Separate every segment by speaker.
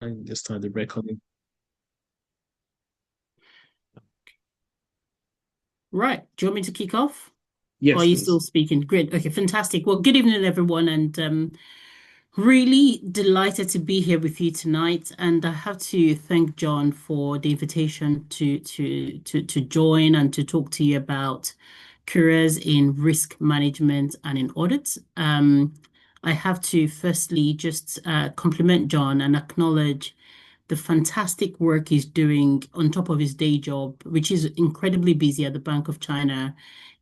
Speaker 1: I just started recording.
Speaker 2: Right. Do you want me to kick off? Or are
Speaker 1: Yes,
Speaker 2: you still
Speaker 1: please.
Speaker 2: speaking? Great. Okay, fantastic. Well, good evening, everyone, and really delighted to be here with you tonight. And I have to thank John for the invitation to join and to talk to you about careers in risk management and in audit. I have to firstly just compliment John and acknowledge the fantastic work he's doing on top of his day job, which is incredibly busy at the Bank of China,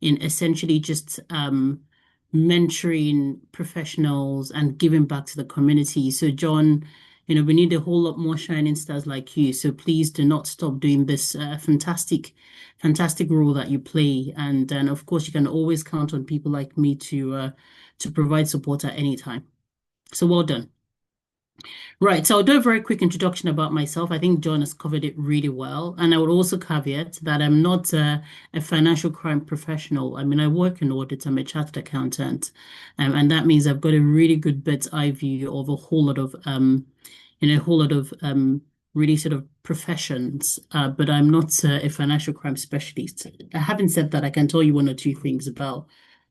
Speaker 2: in essentially just mentoring professionals and giving back to the community. So, John, we need a whole lot more shining stars like you. So please do not stop doing this fantastic role that you play. And of course, you can always count on people like me to provide support at any time. So well done. Right, so I'll do a very quick introduction about myself. I think John has covered it really well. And I would also caveat that I'm not a financial crime professional. I mean, I work in audit, I'm a chartered accountant. And that means I've got a really good bird's eye view of a whole lot of, a whole lot of really sort of professions. But I'm not a financial crime specialist. Having said that, I can tell you one or two things about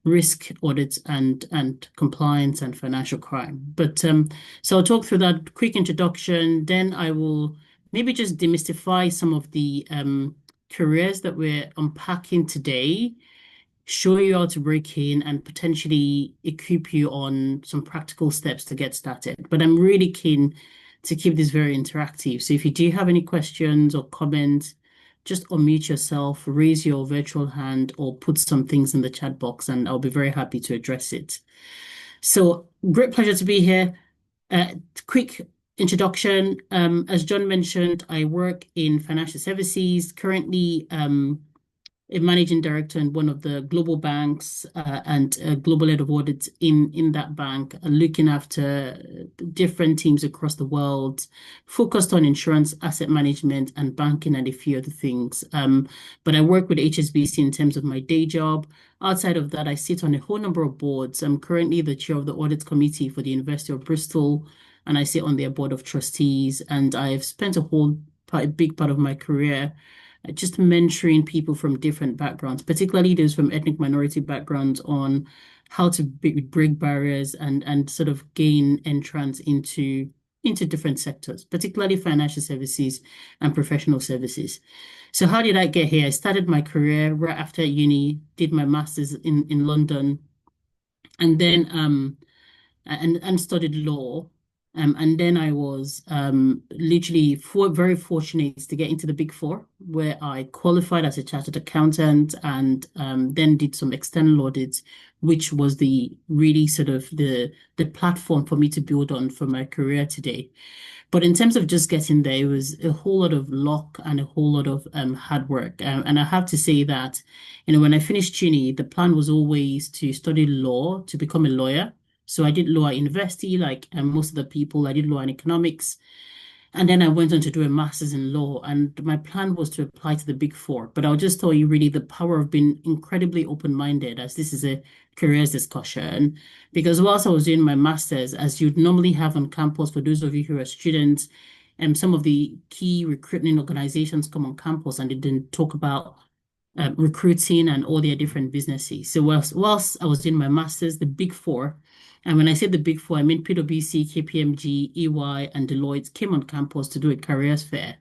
Speaker 2: risk audits and compliance and financial crime. But so I'll talk through that quick introduction. Then I will maybe just demystify some of the careers that we're unpacking today, show you how to break in, and potentially equip you on some practical steps to get started. But I'm really keen to keep this very interactive. So if you do have any questions or comments, just unmute yourself, raise your virtual hand, or put some things in the chat box, and I'll be very happy to address it. So great pleasure to be here. Quick introduction. As John mentioned, I work in financial services, currently a managing director in one of the global banks and a global head of audit in that bank, looking after different teams across the world, focused on insurance, asset management, and banking, and a few other things. But I work with HSBC in terms of my day job. Outside of that, I sit on a whole number of boards. I'm currently the chair of the audit committee for the University of Bristol, and I sit on their board of trustees. And I've spent a big part of my career just mentoring people from different backgrounds, particularly those from ethnic minority backgrounds, on how to break barriers and sort of gain entrance into different sectors, particularly financial services and professional services. So how did I get here? I started my career right after uni, did my master's in London, and then and studied law. And then I was literally very fortunate to get into the Big Four, where I qualified as a chartered accountant and then did some external audits, which was the really sort of the platform for me to build on for my career today. But in terms of just getting there, it was a whole lot of luck and a whole lot of hard work. And I have to say that, when I finished uni, the plan was always to study law, to become a lawyer. So I did law at university, like most of the people. I did law and economics. And then I went on to do a master's in law. And my plan was to apply to the Big Four. But I'll just tell you really the power of being incredibly open-minded, as this is a careers discussion. Because whilst I was doing my master's, as you'd normally have on campus, for those of you who are students, some of the key recruiting organizations come on campus and they didn't talk about recruiting and all their different businesses. So whilst I was doing my master's, the Big Four, and when I say the Big Four, I mean PwC, KPMG, EY, and Deloitte came on campus to do a careers fair.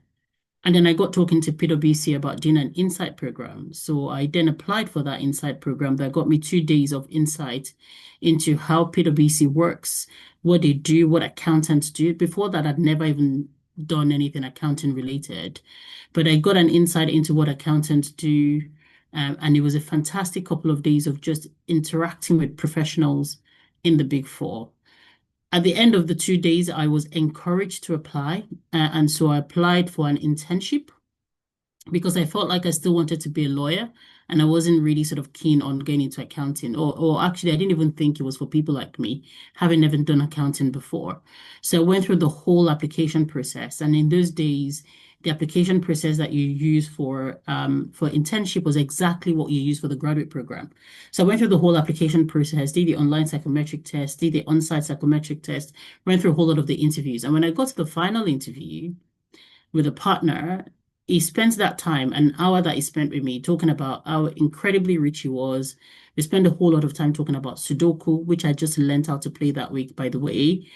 Speaker 2: And then I got talking to PwC about doing an insight program. So I then applied for that insight program that got me 2 days of insight into how PwC works, what they do, what accountants do. Before that, I'd never even done anything accounting related, but I got an insight into what accountants do. And it was a fantastic couple of days of just interacting with professionals in the Big Four. At the end of the 2 days, I was encouraged to apply. And so I applied for an internship because I felt like I still wanted to be a lawyer and I wasn't really sort of keen on getting into accounting. Or actually, I didn't even think it was for people like me, having never done accounting before. So I went through the whole application process. And in those days, the application process that you use for internship was exactly what you use for the graduate program. So I went through the whole application process, did the online psychometric test, did the on-site psychometric test, went through a whole lot of the interviews. And when I got to the final interview with a partner, he spent that time, an hour that he spent with me, talking about how incredibly rich he was. We spent a whole lot of time talking about Sudoku, which I just learned how to play that week, by the way.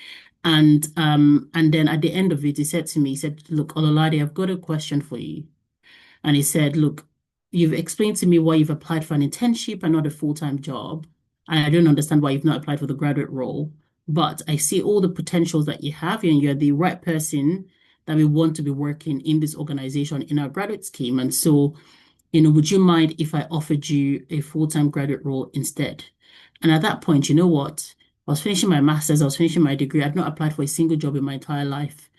Speaker 2: And then at the end of it, he said to me, he said, "Look, Ololade, I've got a question for you." And he said, "Look, you've explained to me why you've applied for an internship and not a full-time job. And I don't understand why you've not applied for the graduate role. But I see all the potentials that you have, and you're the right person that we want to be working in this organization in our graduate scheme. And so, would you mind if I offered you a full-time graduate role instead?" And at that point, you know what? I was finishing my master's, I was finishing my degree. I'd not applied for a single job in my entire life,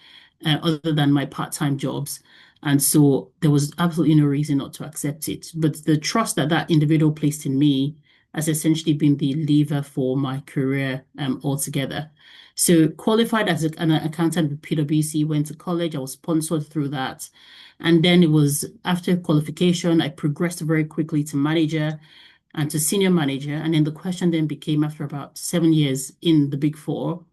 Speaker 2: other than my part-time jobs. And so there was absolutely no reason not to accept it. But the trust that that individual placed in me has essentially been the lever for my career altogether. So qualified as an accountant with PwC, went to college, I was sponsored through that. And then it was after qualification, I progressed very quickly to manager and to senior manager. And then the question then became, after about 7 years in the Big Four,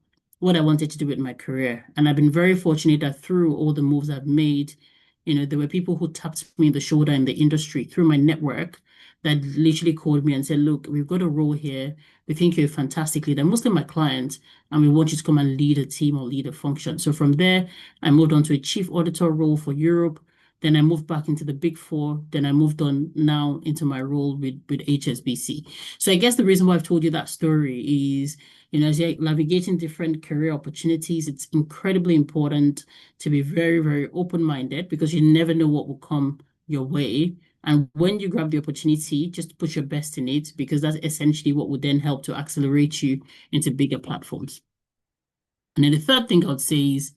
Speaker 2: what I wanted to do with my career. And I've been very fortunate that through all the moves I've made, there were people who tapped me in the shoulder in the industry through my network that literally called me and said, "Look, we've got a role here. We think you're a fantastic leader, mostly my clients, and we want you to come and lead a team or lead a function." So from there, I moved on to a chief auditor role for Europe. Then I moved back into the Big Four. Then I moved on now into my role with HSBC. So I guess the reason why I've told you that story is, as you're navigating different career opportunities, it's incredibly important to be very, very open-minded, because you never know what will come your way. And when you grab the opportunity, just put your best in it, because that's essentially what would then help to accelerate you into bigger platforms. And then the third thing I would say is,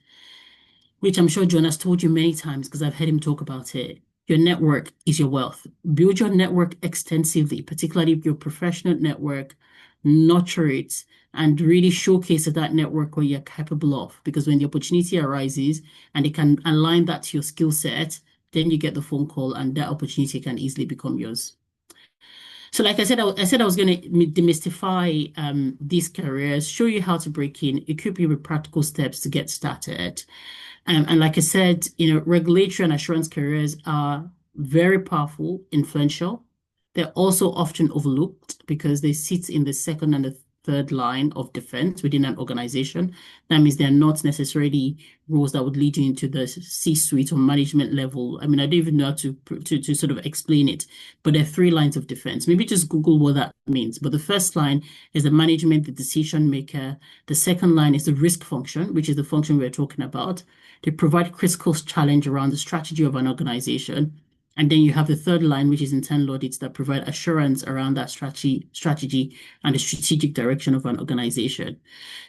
Speaker 2: which I'm sure John has told you many times because I've heard him talk about it, your network is your wealth. Build your network extensively, particularly your professional network, nurture it, and really showcase that network what you're capable of. Because when the opportunity arises and it can align that to your skill set, then you get the phone call and that opportunity can easily become yours. So like I said, I said I was going to demystify these careers, show you how to break in, equip you with practical steps to get started. And like I said, regulatory and assurance careers are very powerful, influential. They're also often overlooked because they sit in the second and the third line of defense within an organization. That means they're not necessarily roles that would lead you into the C-suite or management level. I mean, I don't even know how to sort of explain it, but there are three lines of defense. Maybe just Google what that means. But the first line is the management, the decision maker. The second line is the risk function, which is the function we're talking about. They provide critical challenge around the strategy of an organization. And then you have the third line, which is internal audits that provide assurance around that strategy and the strategic direction of an organization.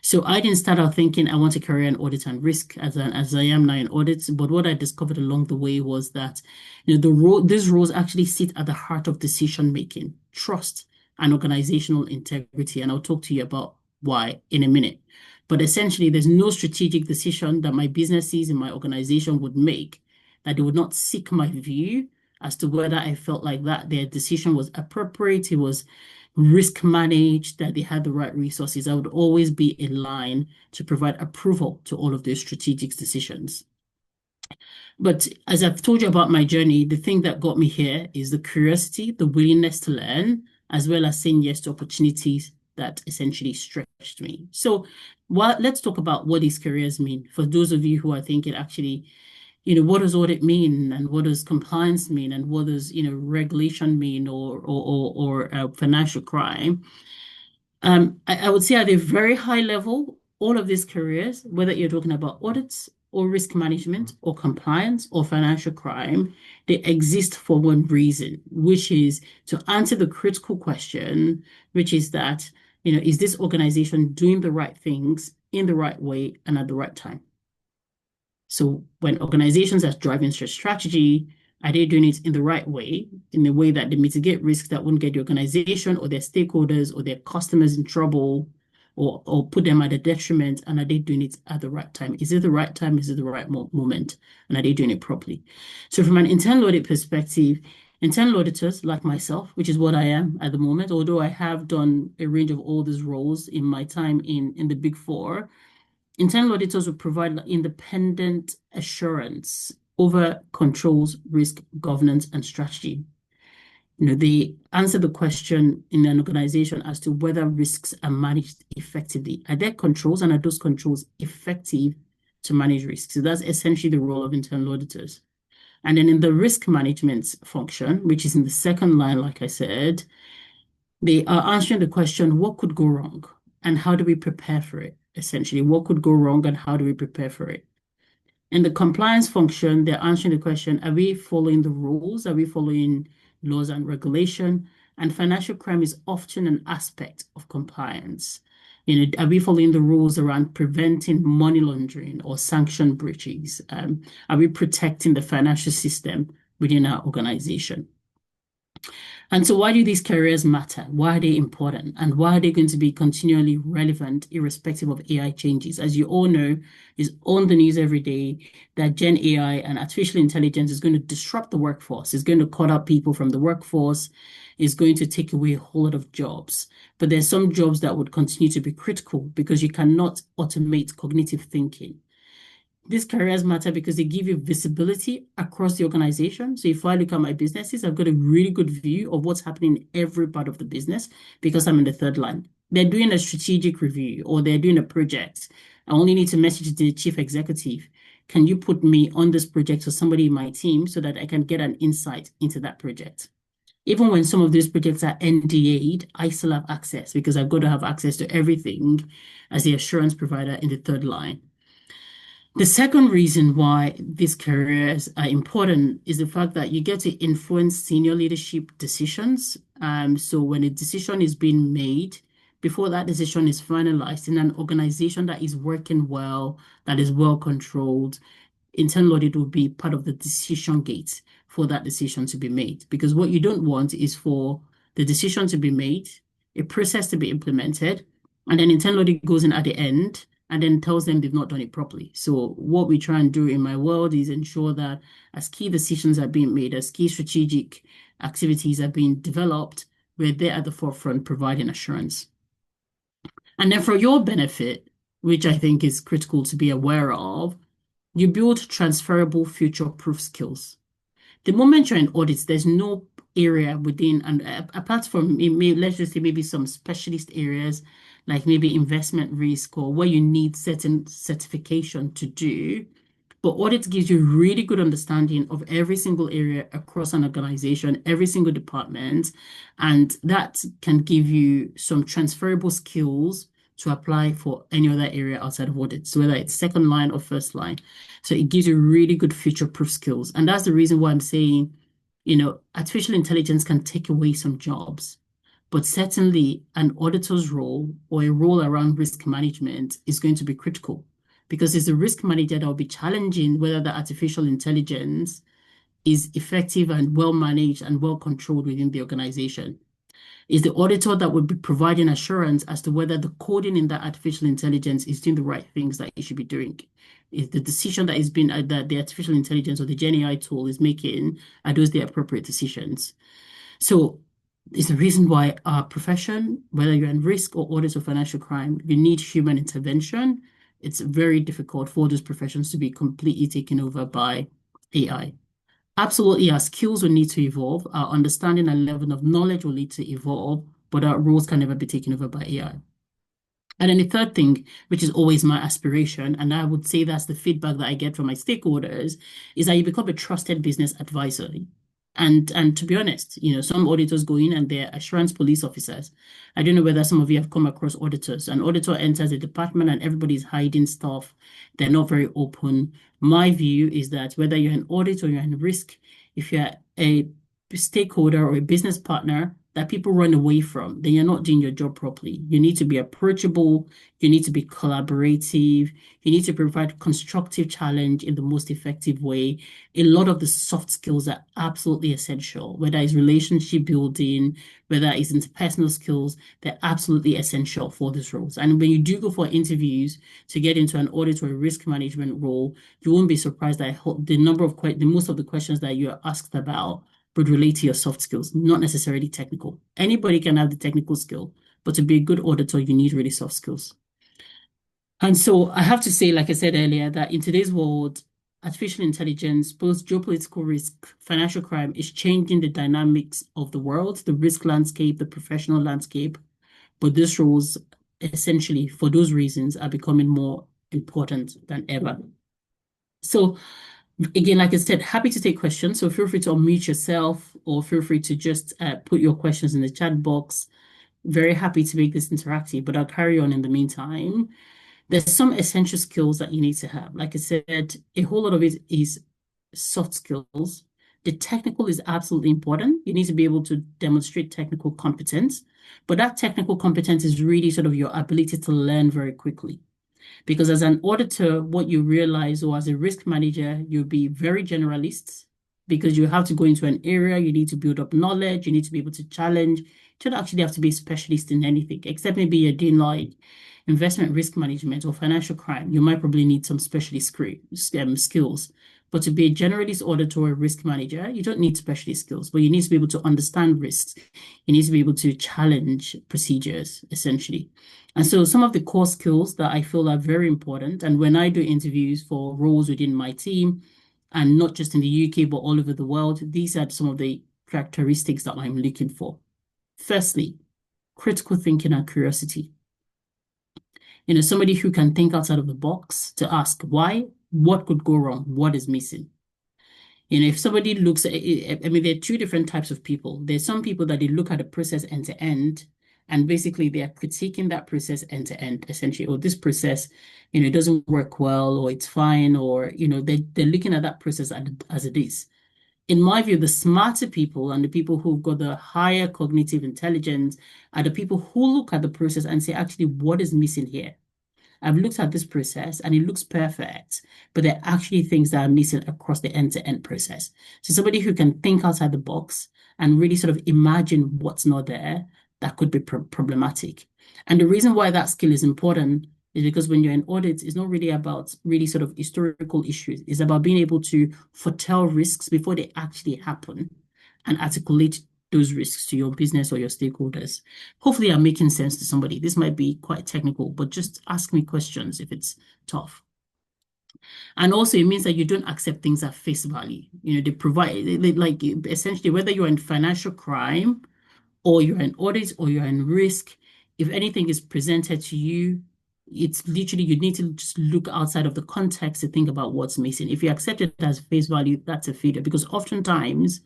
Speaker 2: So I didn't start out thinking I want a career in audit and risk as I am now in audit. But what I discovered along the way was that these roles actually sit at the heart of decision making, trust, and organizational integrity. And I'll talk to you about why in a minute. But essentially, there's no strategic decision that my businesses in my organization would make that they would not seek my view as to whether I felt like that their decision was appropriate, it was risk managed, that they had the right resources. I would always be in line to provide approval to all of those strategic decisions. But as I've told you about my journey, the thing that got me here is the curiosity, the willingness to learn, as well as saying yes to opportunities that essentially stretched me. So let's talk about what these careers mean. For those of you who are thinking, actually, what does audit mean, and what does compliance mean, and what does regulation mean, or financial crime? I would say at a very high level, all of these careers, whether you're talking about audits or risk management or compliance or financial crime, they exist for one reason, which is to answer the critical question, which is that, is this organization doing the right things in the right way and at the right time? So when organizations are driving strategy, are they doing it in the right way, in the way that they mitigate risks that won't get the organization or their stakeholders or their customers in trouble? or put them at a detriment, and are they doing it at the right time? Is it the right time? Is it the right moment? And are they doing it properly? So from an internal audit perspective, internal auditors like myself, which is what I am at the moment, although I have done a range of all these roles in my time in the Big Four, internal auditors will provide independent assurance over controls, risk, governance, and strategy. They answer the question in an organization as to whether risks are managed effectively. Are there controls, and are those controls effective to manage risks? So that's essentially the role of internal auditors. And then in the risk management function, which is in the second line, like I said, they are answering the question, what could go wrong? And how do we prepare for it? Essentially, what could go wrong and how do we prepare for it? In the compliance function, they're answering the question, are we following the rules? Are we following laws and regulation? And financial crime is often an aspect of compliance. Are we following the rules around preventing money laundering or sanction breaches? Are we protecting the financial system within our organization? And so why do these careers matter? Why are they important? And why are they going to be continually relevant irrespective of AI changes? As you all know, is on the news every day that Gen AI and artificial intelligence is going to disrupt the workforce, is going to cut out people from the workforce, is going to take away a whole lot of jobs. But there's some jobs that would continue to be critical because you cannot automate cognitive thinking. These careers matter because they give you visibility across the organization. So if I look at my businesses, I've got a really good view of what's happening in every part of the business because I'm in the third line. They're doing a strategic review or they're doing a project. I only need to message the chief executive. Can you put me on this project or somebody in my team so that I can get an insight into that project? Even when some of these projects are NDA'd, I still have access because I've got to have access to everything as the assurance provider in the third line. The second reason why these careers are important is the fact that you get to influence senior leadership decisions. So when a decision is being made, before that decision is finalized in an organization that is working well, that is well controlled, internal audit will be part of the decision gate for that decision to be made. Because what you don't want is for the decision to be made, a process to be implemented, and then internal audit goes in at the end and then tells them they've not done it properly. So what we try and do in my world is ensure that as key decisions are being made, as key strategic activities are being developed, we're there at the forefront providing assurance. And then for your benefit, which I think is critical to be aware of, you build transferable future-proof skills. The moment you're in audits, there's no area within, and apart from, let's just say maybe some specialist areas, like maybe investment risk or where you need certain certification to do. But audit gives you really good understanding of every single area across an organization, every single department, and that can give you some transferable skills to apply for any other area outside of audit. So whether it's second line or first line. So it gives you really good future-proof skills. And that's the reason why I'm saying, artificial intelligence can take away some jobs. But certainly an auditor's role or a role around risk management is going to be critical because it's the risk manager that will be challenging whether the artificial intelligence is effective and well managed and well controlled within the organization. Is the auditor that would be providing assurance as to whether the coding in that artificial intelligence is doing the right things that it should be doing. Is the decision that is being that the artificial intelligence or the Gen AI tool is making, are those the appropriate decisions? So it's the reason why our profession, whether you're in risk or audit or financial crime, you need human intervention. It's very difficult for those professions to be completely taken over by AI. Absolutely, our skills will need to evolve, our understanding and level of knowledge will need to evolve, but our roles can never be taken over by AI. And then the third thing, which is always my aspiration, and I would say that's the feedback that I get from my stakeholders, is that you become a trusted business advisor. And to be honest, some auditors go in and they're assurance police officers. I don't know whether some of you have come across auditors. An auditor enters a department and everybody's hiding stuff. They're not very open. My view is that whether you're an audit or you're in risk, if you're a stakeholder or a business partner, that people run away from, then you're not doing your job properly. You need to be approachable, you need to be collaborative, you need to provide constructive challenge in the most effective way. A lot of the soft skills are absolutely essential, whether it's relationship building, whether it's interpersonal skills, they're absolutely essential for these roles. And when you do go for interviews to get into an audit or a risk management role, you won't be surprised that the most of the questions that you're asked about would relate to your soft skills, not necessarily technical. Anybody can have the technical skill, but to be a good auditor, you need really soft skills. And so I have to say, like I said earlier, that in today's world, artificial intelligence, both geopolitical risk, financial crime is changing the dynamics of the world, the risk landscape, the professional landscape. But these roles, essentially, for those reasons, are becoming more important than ever. So again, like I said, happy to take questions. So feel free to unmute yourself or feel free to just put your questions in the chat box. Very happy to make this interactive, but I'll carry on in the meantime. There's some essential skills that you need to have. Like I said, a whole lot of it is soft skills. The technical is absolutely important. You need to be able to demonstrate technical competence, but that technical competence is really sort of your ability to learn very quickly. Because as an auditor, what you realize, or as a risk manager, you'll be very generalist because you have to go into an area, you need to build up knowledge, you need to be able to challenge. You don't actually have to be a specialist in anything, except maybe you're doing like investment risk management or financial crime. You might probably need some specialist skills. But to be a generalist auditor or risk manager, you don't need specialist skills, but you need to be able to understand risks. You need to be able to challenge procedures, essentially. And so some of the core skills that I feel are very important, and when I do interviews for roles within my team, and not just in the UK, but all over the world, these are some of the characteristics that I'm looking for. Firstly, critical thinking and curiosity. Somebody who can think outside of the box to ask why, what could go wrong, what is missing. If somebody looks at it, I mean, there are two different types of people. There's some people that they look at the process end to end, and basically they are critiquing that process end to end, essentially. Or this process, it doesn't work well, or it's fine, or they're looking at that process as it is. In my view, the smarter people and the people who've got the higher cognitive intelligence are the people who look at the process and say, actually, what is missing here? I've looked at this process and it looks perfect, but there are actually things that are missing across the end-to-end process. So somebody who can think outside the box and really sort of imagine what's not there, that could be problematic. And the reason why that skill is important is because when you're in audit, it's not really about really sort of historical issues. It's about being able to foretell risks before they actually happen and articulate those risks to your business or your stakeholders. Hopefully I'm making sense to somebody. This might be quite technical, but just ask me questions if it's tough. And also it means that you don't accept things at face value. They provide, like essentially, whether you're in financial crime or you're in audit or you're in risk, if anything is presented to you, it's literally, you need to just look outside of the context to think about what's missing. If you accept it as face value, that's a failure, because oftentimes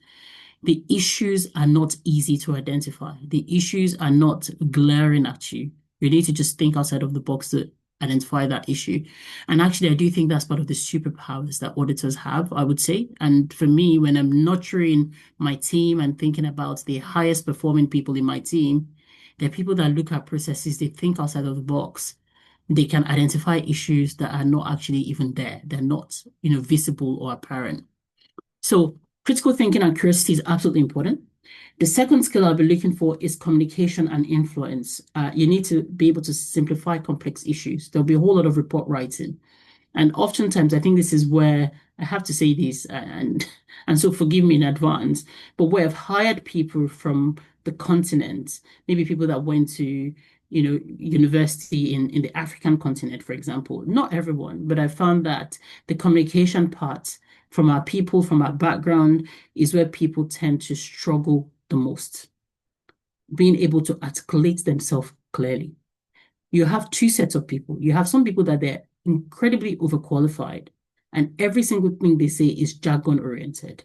Speaker 2: the issues are not easy to identify. The issues are not glaring at you. You need to just think outside of the box to identify that issue. And actually, I do think that's part of the superpowers that auditors have, I would say. And for me, when I'm nurturing my team and thinking about the highest performing people in my team, they're people that look at processes, they think outside of the box. They can identify issues that are not actually even there. They're not, visible or apparent. So critical thinking and curiosity is absolutely important. The second skill I'll be looking for is communication and influence. You need to be able to simplify complex issues. There'll be a whole lot of report writing. And oftentimes, I think this is where I have to say this, and so forgive me in advance, but where I've hired people from the continent, maybe people that went to university in the African continent, for example. Not everyone, but I found that the communication part from our people, from our background, is where people tend to struggle the most. Being able to articulate themselves clearly. You have two sets of people. You have some people that they're incredibly overqualified, and every single thing they say is jargon oriented.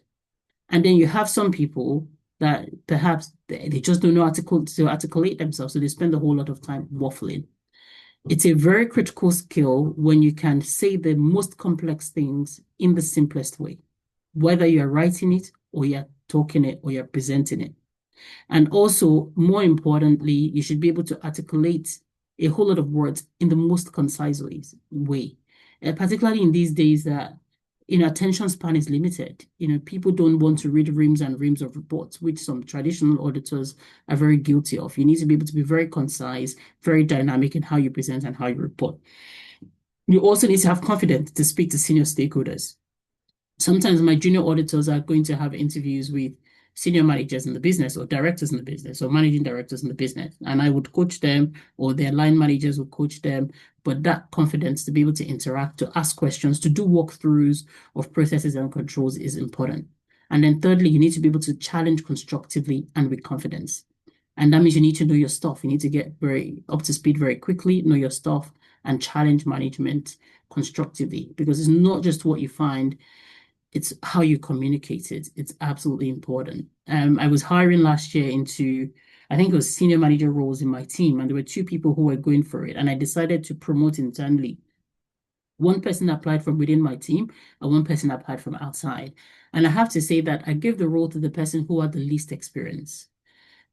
Speaker 2: And then you have some people that perhaps they just don't know how to articulate themselves, so they spend a whole lot of time waffling. It's a very critical skill when you can say the most complex things in the simplest way, whether you're writing it or you're talking it or you're presenting it. And also, more importantly, you should be able to articulate a whole lot of words in the most concise way. Particularly in these days that attention span is limited. People don't want to read reams and reams of reports, which some traditional auditors are very guilty of. You need to be able to be very concise, very dynamic in how you present and how you report. You also need to have confidence to speak to senior stakeholders. Sometimes my junior auditors are going to have interviews with senior managers in the business or directors in the business or managing directors in the business. And I would coach them, or their line managers would coach them. But that confidence to be able to interact, to ask questions, to do walkthroughs of processes and controls is important. And then thirdly, you need to be able to challenge constructively and with confidence. And that means you need to know your stuff. You need to get very up to speed very quickly, know your stuff, and challenge management constructively, because it's not just what you find, it's how you communicate it. It's absolutely important. I was hiring last year into, I think it was senior manager roles in my team, and there were two people who were going for it, and I decided to promote internally. One person applied from within my team, and one person applied from outside. And I have to say that I gave the role to the person who had the least experience.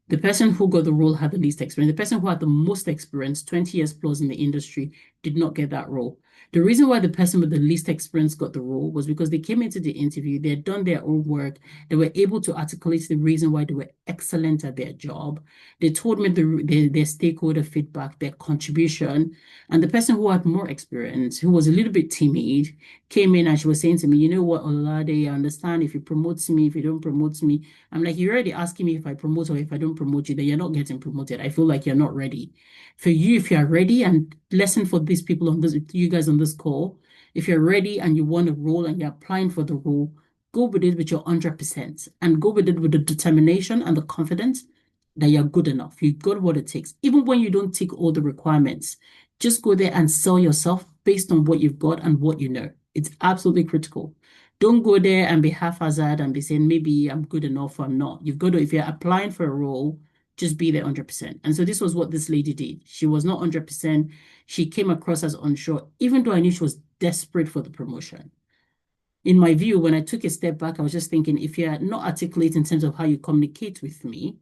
Speaker 2: The person who got the role had the least experience. The person who had the most experience, 20 years plus in the industry, did not get that role. The reason why the person with the least experience got the role was because they came into the interview, they had done their own work, they were able to articulate the reason why they were excellent at their job. They told me their stakeholder feedback, their contribution. And the person who had more experience, who was a little bit timid, came in and she was saying to me, you know what, Ololade, I understand if you promote me, if you don't promote me. I'm like, you're already asking me if I promote or if I don't promote you, then you're not getting promoted. I feel like you're not ready. For you, if you're ready, and lesson for these people on this, you guys on this call, if you're ready and you want a role and you're applying for the role, go with it with your 100% and go with it with the determination and the confidence that you're good enough. You got what it takes. Even when you don't tick all the requirements, just go there and sell yourself based on what you've got and what you know. It's absolutely critical. Don't go there and be haphazard and be saying, maybe I'm good enough or I'm not. You've got to, if you're applying for a role, just be there 100%. And so this was what this lady did. She was not 100%. She came across as unsure, even though I knew she was desperate for the promotion. In my view, when I took a step back, I was just thinking, if you're not articulate in terms of how you communicate with me,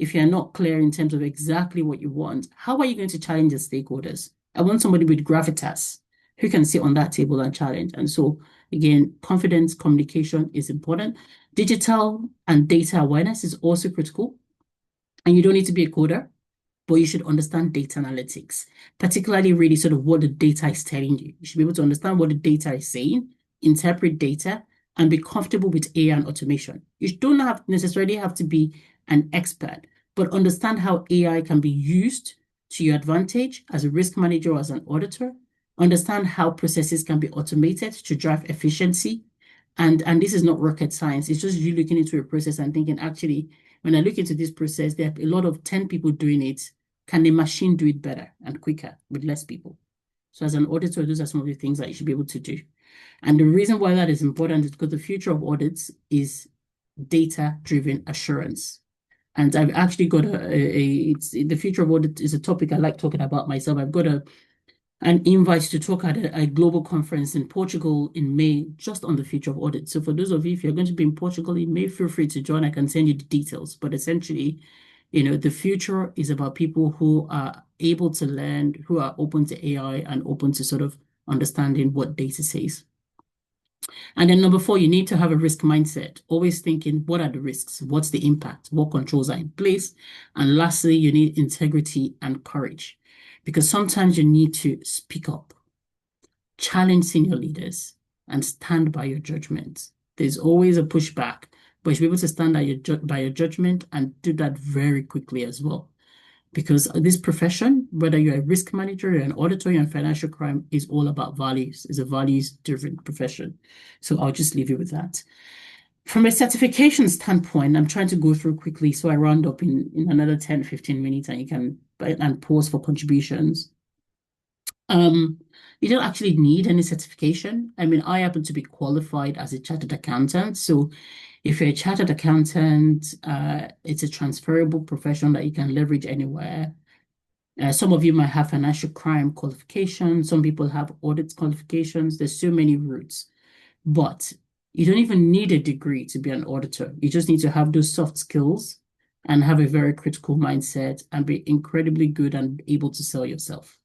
Speaker 2: if you're not clear in terms of exactly what you want, how are you going to challenge the stakeholders? I want somebody with gravitas who can sit on that table and challenge. And so, again, confidence, communication is important. Digital and data awareness is also critical. And you don't need to be a coder, but you should understand data analytics, particularly really sort of what the data is telling you. You should be able to understand what the data is saying, interpret data, and be comfortable with AI and automation. You don't necessarily have to be an expert, but understand how AI can be used to your advantage as a risk manager or as an auditor. Understand how processes can be automated to drive efficiency. And this is not rocket science. It's just you looking into a process and thinking, actually, when I look into this process, there are a lot of 10 people doing it. Can the machine do it better and quicker with less people? So as an auditor, those are some of the things that you should be able to do. And the reason why that is important is because the future of audits is data-driven assurance. And I've actually got it's the future of audit is a topic I like talking about myself. I've got an invite to talk at a global conference in Portugal in May, just on the future of audit. So for those of you, if you're going to be in Portugal in May, feel free to join. I can send you the details. But essentially, the future is about people who are able to learn, who are open to AI and open to sort of understanding what data says. And then number 4, you need to have a risk mindset, always thinking, what are the risks? What's the impact? What controls are in place? And lastly, you need integrity and courage, because sometimes you need to speak up, challenge senior leaders, and stand by your judgment. There's always a pushback, but you should be able to stand by your judgment and do that very quickly as well. Because this profession, whether you're a risk manager, you're an auditor, you're in financial crime, is all about values. It's a values-driven profession. So I'll just leave you with that. From a certification standpoint, I'm trying to go through quickly, so I round up in another 10, 15 minutes, and you can pause for contributions. You don't actually need any certification. I mean, I happen to be qualified as a chartered accountant. So if you're a chartered accountant, it's a transferable profession that you can leverage anywhere. Some of you might have financial crime qualifications. Some people have audit qualifications. There's so many routes. But you don't even need a degree to be an auditor. You just need to have those soft skills and have a very critical mindset and be incredibly good and able to sell yourself.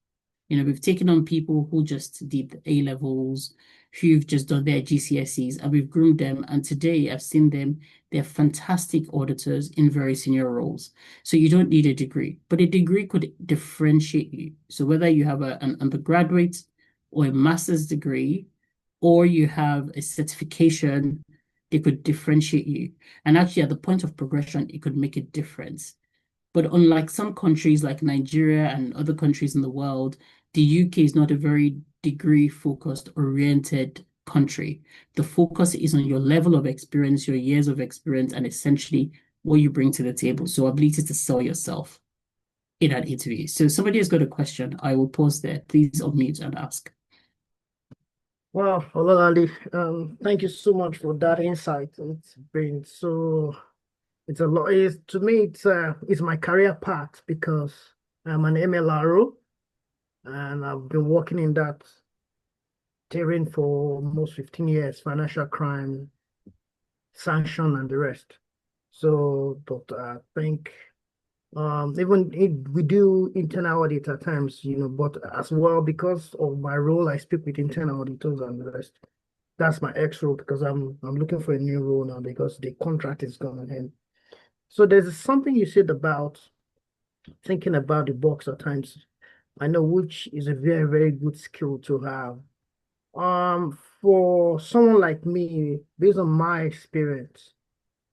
Speaker 2: We've taken on people who just did A levels, who've just done their GCSEs, and we've groomed them. And today I've seen them, they're fantastic auditors in very senior roles. So you don't need a degree, but a degree could differentiate you. So whether you have an undergraduate or a master's degree, or you have a certification, they could differentiate you. And actually, at the point of progression, it could make a difference. But unlike some countries like Nigeria and other countries in the world, the UK is not a very degree-focused, oriented country. The focus is on your level of experience, your years of experience, and essentially what you bring to the table. So ability to sell yourself in an interview. So somebody has got a question. I will pause there. Please unmute and ask.
Speaker 1: Wow, Ololade, thank you so much for that insight. It's a lot. To me, it's my career path because I'm an MLRO and I've been working in that terrain for almost 15 years, financial crime, sanction, and the rest. But I think even if we do internal audit at times, but as well because of my role, I speak with internal auditors and the rest. That's my ex role because I'm looking for a new role now because the contract is going to end. So there's something you said about thinking about the box at times. I know which is a very, very good skill to have. For someone like me, based on my experience,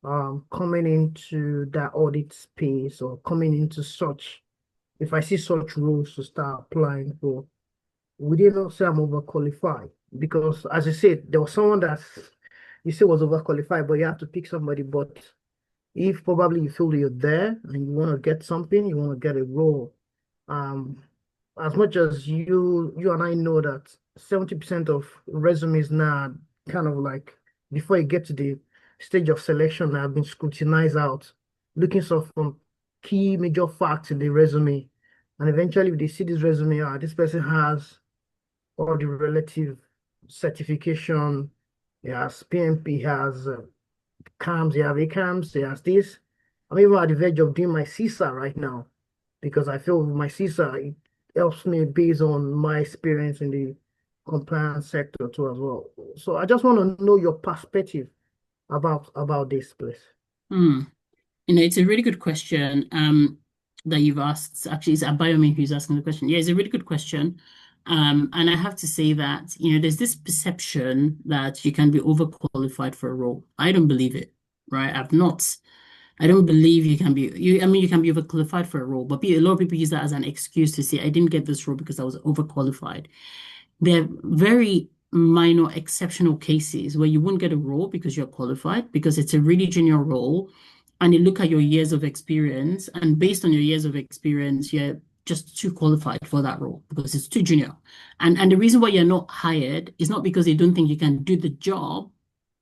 Speaker 1: coming into that audit space or coming into such, if I see such roles to start applying for, we did not say I'm overqualified because, as I said, there was someone that you say was overqualified, but you have to pick somebody. But if probably you feel you're there and you want to get something, you want to get a role, um, as much as you and I know that 70% of resumes now kind of like before you get to the stage of selection have been scrutinized out, looking for some key major facts in the resume. And eventually if they see this resume, this person has all the relative certification, he has PMP, he has CAMS, he has ACAMS, he has this. I'm even at the verge of doing my CISA right now because I feel with my CISA, it helps me based on my experience in the compliance sector too as well. So I just want to know your perspective about this, please.
Speaker 2: Hmm. It's a really good question that you've asked. Actually, it's Abayomi who's asking the question. Yeah, it's a really good question. And I have to say that, there's this perception that you can be overqualified for a role. I don't believe it, right? I don't believe you can be overqualified for a role, but a lot of people use that as an excuse to say, I didn't get this role because I was overqualified. They're very minor exceptional cases where you won't get a role because you're qualified, because it's a really junior role. And you look at your years of experience, and based on your years of experience, you're just too qualified for that role because it's too junior. And the reason why you're not hired is not because they don't think you can do the job,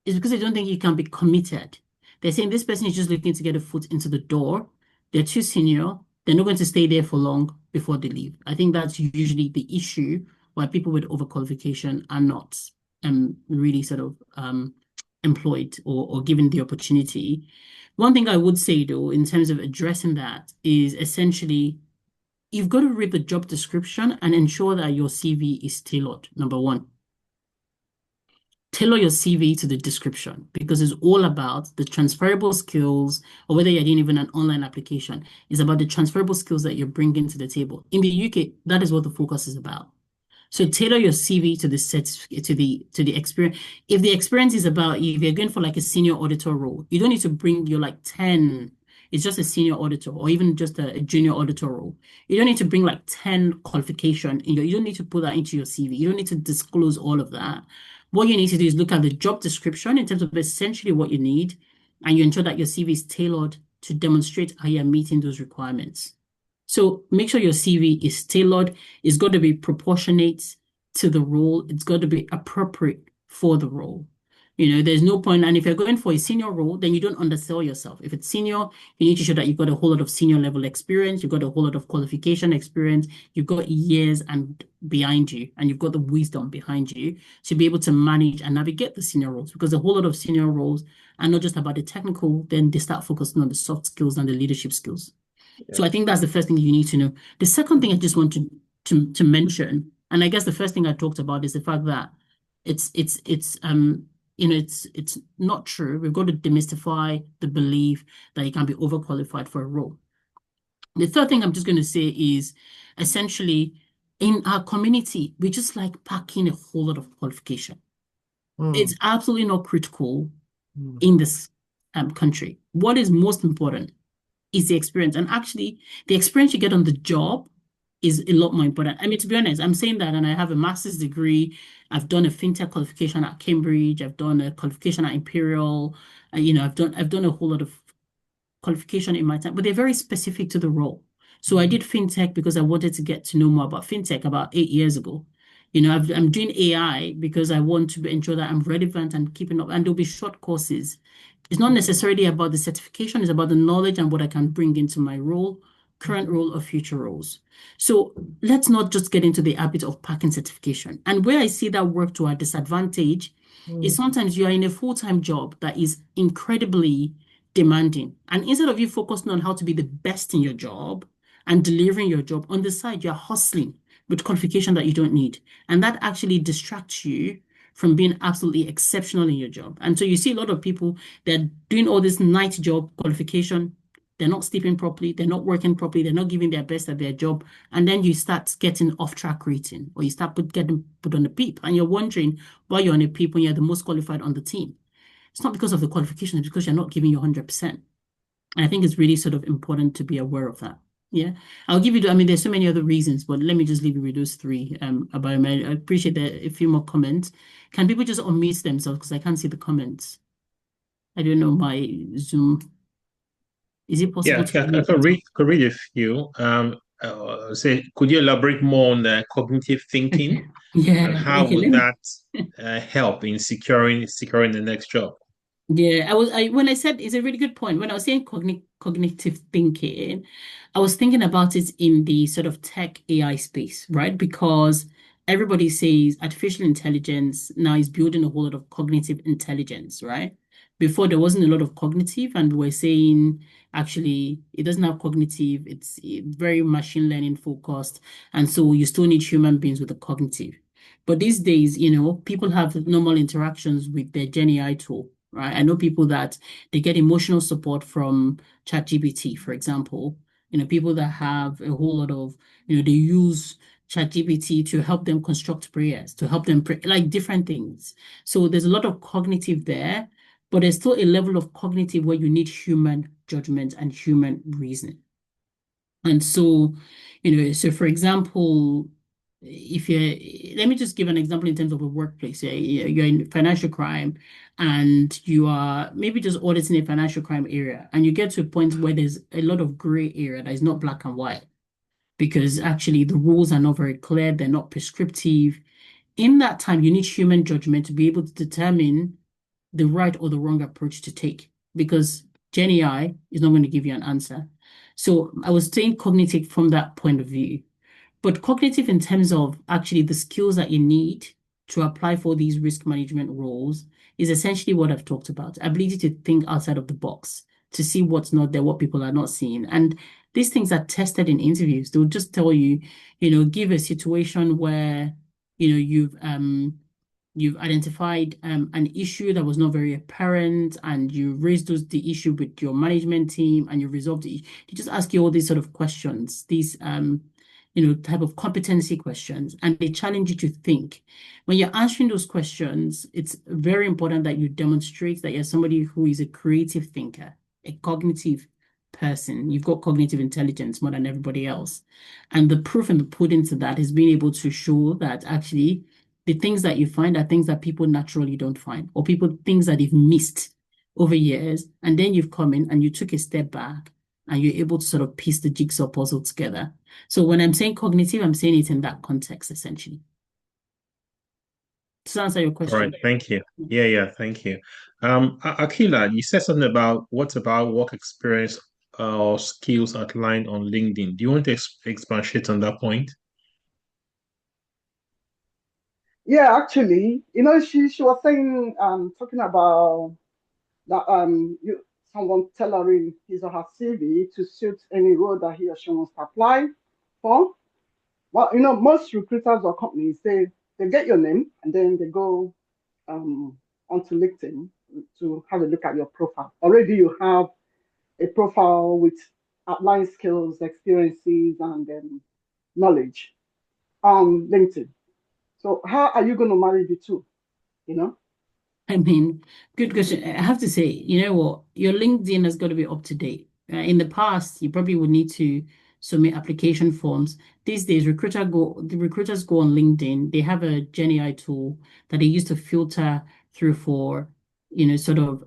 Speaker 2: it's because they don't think you can be committed. They're saying this person is just looking to get a foot into the door. They're too senior. They're not going to stay there for long before they leave. I think that's usually the issue why people with overqualification are not really sort of employed or given the opportunity. One thing I would say, though, in terms of addressing that is essentially you've got to read the job description and ensure that your CV is tailored, number one. Tailor your CV to the description because it's all about the transferable skills, or whether you're doing even an online application, it's about the transferable skills that you're bringing to the table. In the UK, that is what the focus is about. So tailor your CV to the set to the experience. If the experience is about if you're going for like a senior auditor role, you don't need to bring your like 10. It's just a senior auditor or even just a junior auditor role. You don't need to bring like 10 qualification in you don't need to put that into your CV. You don't need to disclose all of that. What you need to do is look at the job description in terms of essentially what you need, and you ensure that your CV is tailored to demonstrate how you're meeting those requirements. So make sure your CV is tailored. It's got to be proportionate to the role. It's got to be appropriate for the role. There's no point. And if you're going for a senior role, then you don't undersell yourself. If it's senior, you need to show that you've got a whole lot of senior level experience, you've got a whole lot of qualification experience, you've got years and behind you, and you've got the wisdom behind you to be able to manage and navigate the senior roles. Because a whole lot of senior roles are not just about the technical, then they start focusing on the soft skills and the leadership skills.
Speaker 3: Yeah.
Speaker 2: So I think that's the first thing you need to know. The second thing I just want to mention, and I guess the first thing I talked about is the fact that it's not true. We've got to demystify the belief that you can be overqualified for a role. The third thing I'm just going to say is essentially in our community, we just like packing a whole lot of qualification. It's absolutely not critical in this country. What is most important is the experience. And actually, the experience you get on the job is a lot more important. I mean, to be honest, I'm saying that, and I have a master's degree. I've done a fintech qualification at Cambridge. I've done a qualification at Imperial. I've done a whole lot of qualification in my time, but they're very specific to the role. So I did fintech because I wanted to get to know more about fintech about 8 years ago. I'm doing AI because I want to ensure that I'm relevant and keeping up, and there'll be short courses. It's not necessarily about the certification, it's about the knowledge and what I can bring into my role, current role or future roles. So let's not just get into the habit of packing certification. And where I see that work to our disadvantage is sometimes you are in a full-time job that is incredibly demanding. And instead of you focusing on how to be the best in your job and delivering your job, on the side, you're hustling with qualification that you don't need. And that actually distracts you from being absolutely exceptional in your job. And so you see a lot of people, they're doing all this night job qualification. They're not sleeping properly. They're not working properly. They're not giving their best at their job. And then you start getting off-track rating, or you start getting put on a PEEP. And you're wondering why you're on a PEEP when you're the most qualified on the team. It's not because of the qualification. It's because you're not giving your 100%. And I think it's really sort of important to be aware of that. Yeah, I'll give you, I mean, there's so many other reasons, but let me just leave you with those three about me. I appreciate a few more comments. Can people just unmute themselves because I can't see the comments? I don't know my Zoom. Is it possible
Speaker 3: Yeah,
Speaker 2: to
Speaker 3: I could read a few. Say, could you elaborate more on the cognitive thinking and
Speaker 2: Yeah,
Speaker 3: how
Speaker 2: okay,
Speaker 3: would that help in securing the next job?
Speaker 2: Yeah, when I said it's a really good point. When I was saying cognitive thinking, I was thinking about it in the sort of tech AI space, right? Because everybody says artificial intelligence now is building a whole lot of cognitive intelligence, right? Before there wasn't a lot of cognitive, and we were saying actually it doesn't have cognitive, it's very machine learning focused, and so you still need human beings with the cognitive. But these days, people have normal interactions with their Gen AI tool, right? I know people that they get emotional support from ChatGPT, for example. People that have a whole lot of, they use ChatGPT to help them construct prayers, to help them pray, like different things. So there's a lot of cognitive there, but there's still a level of cognitive where you need human judgment and human reasoning. And so, so for example, let me just give an example in terms of a workplace. You're in financial crime and you are maybe just auditing a financial crime area, and you get to a point where there's a lot of gray area that is not black and white because actually the rules are not very clear, they're not prescriptive. In that time, you need human judgment to be able to determine the right or the wrong approach to take because Gen AI is not going to give you an answer. So I was saying cognitive from that point of view. But cognitive in terms of actually the skills that you need to apply for these risk management roles is essentially what I've talked about. Ability to think outside of the box, to see what's not there, what people are not seeing. And these things are tested in interviews. They'll just tell you, give a situation where, you've identified an issue that was not very apparent and you raised the issue with your management team and you resolved it. They just ask you all these sort of questions, these type of competency questions, and they challenge you to think. When you're answering those questions, it's very important that you demonstrate that you're somebody who is a creative thinker, a cognitive person. You've got cognitive intelligence more than everybody else. And the proof and the pudding to that is being able to show that actually the things that you find are things that people naturally don't find, or things that they've missed over years. And then you've come in and you took a step back and you're able to sort of piece the jigsaw puzzle together. So when I'm saying cognitive, I'm saying it in that context, essentially. Does that answer your
Speaker 3: All right,
Speaker 2: question?
Speaker 3: thank you. Yeah, thank you. Akila, you said something about what about work experience or skills outlined on LinkedIn. Do you want to expatiate on that point?
Speaker 4: Yeah, actually, she was saying, talking about that someone tailoring his or her CV to suit any role that he or she wants to apply for. Well, most recruiters or companies, they get your name and then they go onto LinkedIn to have a look at your profile. Already you have a profile with outline skills, experiences, and knowledge on LinkedIn. So how are you going to marry the two? You know?
Speaker 2: I mean, good question. I have to say, you know what? Your LinkedIn has got to be up to date. In the past, you probably would need to submit application forms. These days, the recruiters go on LinkedIn. They have a Gen AI tool that they use to filter through for, sort of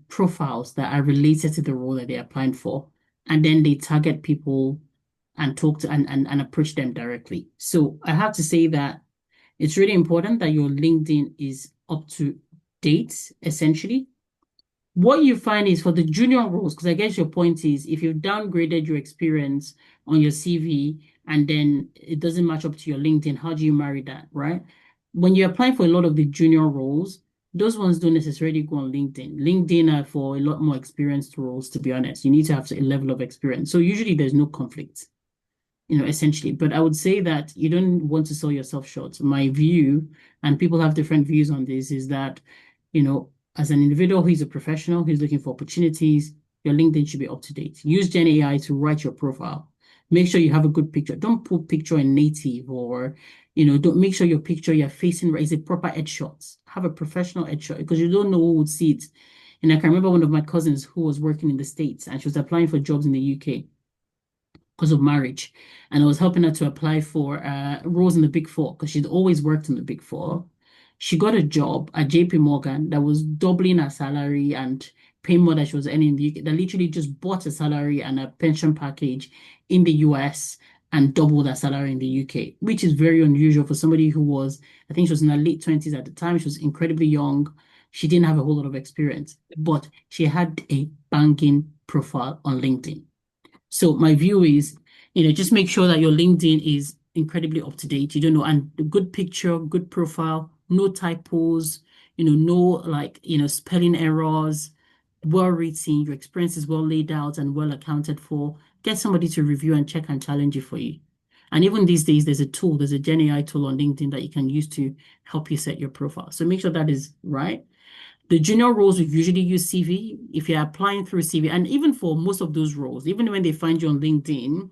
Speaker 2: profiles that are related to the role that they're applying for. And then they target people and talk to and approach them directly. So I have to say that it's really important that your LinkedIn is up to date, essentially. What you find is for the junior roles, because I guess your point is if you've downgraded your experience on your CV and then it doesn't match up to your LinkedIn, how do you marry that, right? When you're applying for a lot of the junior roles, those ones don't necessarily go on LinkedIn. LinkedIn are for a lot more experienced roles, to be honest. You need to have a level of experience. So usually there's no conflict, essentially. But I would say that you don't want to sell yourself short. My view, and people have different views on this, is that, as an individual who is a professional who's looking for opportunities, your LinkedIn should be up to date. Use Gen AI to write your profile. Make sure you have a good picture. Don't put picture in native or, don't make sure your picture you're facing is a proper headshot. Have a professional headshot because you don't know who would see it. And I can remember one of my cousins who was working in the States and she was applying for jobs in the UK because of marriage. And I was helping her to apply for roles in the Big Four because she'd always worked in the Big Four. She got a job at JP Morgan that was doubling her salary and paying more than she was earning in the UK. That literally just bought a salary and a pension package in the US and doubled her salary in the UK, which is very unusual for somebody who was, I think she was in her late 20s at the time. She was incredibly young. She didn't have a whole lot of experience, but she had a banging profile on LinkedIn. So my view is, just make sure that your LinkedIn is incredibly up to date. You don't know, and a good picture, good profile, no typos, no spelling errors, well written, your experience is well laid out and well accounted for. Get somebody to review and check and challenge you for you. And even these days, there's a Gen AI tool on LinkedIn that you can use to help you set your profile. So make sure that is right. The junior roles, we usually use CV. If you're applying through CV, and even for most of those roles, even when they find you on LinkedIn,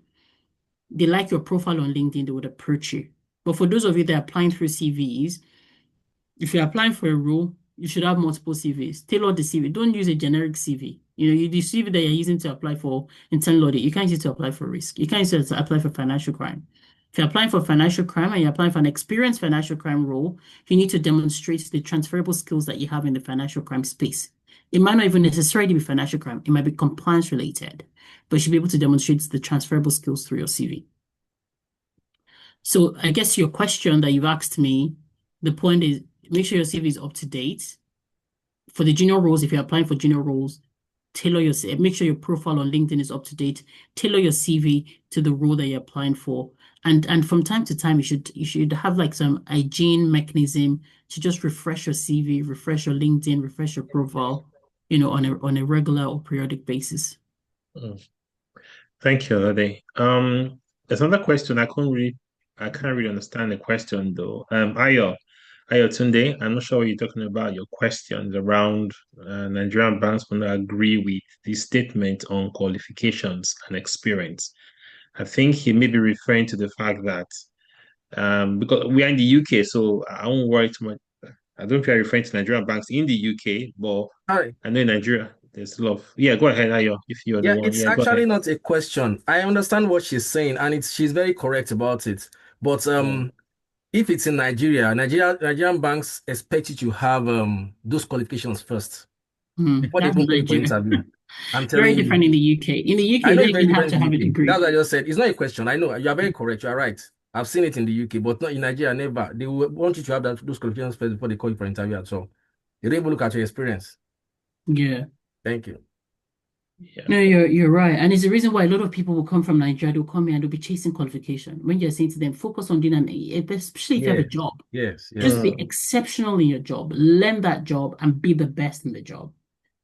Speaker 2: they like your profile on LinkedIn, they would approach you. But for those of you that are applying through CVs, if you're applying for a role, you should have multiple CVs. Tailor the CV. Don't use a generic CV. The CV that you're using to apply for internal audit, you can't use it to apply for risk. You can't use it to apply for financial crime. If you're applying for financial crime and you're applying for an experienced financial crime role, you need to demonstrate the transferable skills that you have in the financial crime space. It might not even necessarily be financial crime. It might be compliance related, but you should be able to demonstrate the transferable skills through your CV. So I guess your question that you've asked me, the point is make sure your CV is up to date. For the junior roles, if you're applying for junior roles, make sure your profile on LinkedIn is up to date. Tailor your CV to the role that you're applying for. And from time to time, you should have like some hygiene mechanism to just refresh your CV, refresh your LinkedIn, refresh your profile, on a regular or periodic basis.
Speaker 3: Mm. Thank you, Ololade. There's another question. I can't really understand the question though. Ayo Tunde, I'm not sure what you're talking about. Your questions around Nigerian banks will not agree with this statement on qualifications and experience. I think he may be referring to the fact that because we are in the UK, so I won't worry too much. I don't know if you're referring to Nigerian banks in the UK, but
Speaker 5: Hi.
Speaker 3: I know in Nigeria there's a lot of yeah. Go ahead, Ayo, if you're the
Speaker 5: Yeah,
Speaker 3: one.
Speaker 5: it's
Speaker 3: Yeah, go ahead.
Speaker 5: actually not a question. I understand what she's saying, and she's very correct about it. But
Speaker 3: Mm.
Speaker 5: if it's in Nigerian banks expect you to have those qualifications first before they
Speaker 2: That's
Speaker 5: even call you for
Speaker 2: Nigeria.
Speaker 5: interview. I'm
Speaker 2: Very
Speaker 5: telling
Speaker 2: different
Speaker 5: you.
Speaker 2: in the UK. In the UK,
Speaker 5: I
Speaker 2: you
Speaker 5: know
Speaker 2: don't
Speaker 5: it's very
Speaker 2: even have
Speaker 5: different
Speaker 2: to
Speaker 5: in the
Speaker 2: have a
Speaker 5: UK. That's
Speaker 2: degree.
Speaker 5: what I just said. It's not a question. I know you are very correct. You are right. I've seen it in the UK, but not in Nigeria, never. They will want you to have those qualifications first before they call you for interview at all. They don't even look at your experience.
Speaker 2: Yeah.
Speaker 5: Thank you.
Speaker 3: Yeah.
Speaker 2: No, you're right. And it's the reason why a lot of people will come from Nigeria, they'll come here and they'll be chasing qualification. When you're saying to them, focus on doing especially if you have a
Speaker 5: Yes,
Speaker 2: job,
Speaker 5: yes, yes.
Speaker 2: just be exceptional in your job, learn that job and be the best in the job.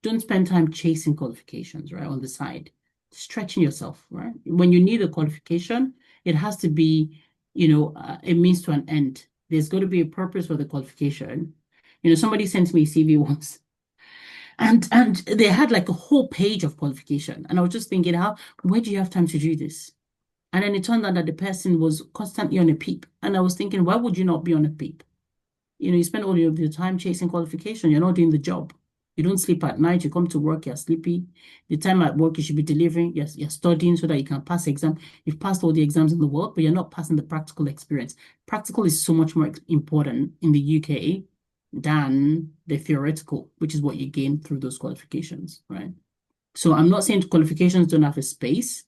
Speaker 2: Don't spend time chasing qualifications, right, on the side, stretching yourself, right? When you need a qualification, it has to be, a means to an end. There's got to be a purpose for the qualification. Somebody sent me a CV once. And they had like a whole page of qualification. And I was just thinking, where do you have time to do this? And then it turned out that the person was constantly on a peep. And I was thinking, why would you not be on a peep? You spend all of your time chasing qualification. You're not doing the job. You don't sleep at night. You come to work, you're sleepy. The time at work, you should be delivering. You're studying so that you can pass the exam. You've passed all the exams in the world, but you're not passing the practical experience. Practical is so much more important in the UK than the theoretical, which is what you gain through those qualifications, right? So I'm not saying qualifications don't have a space,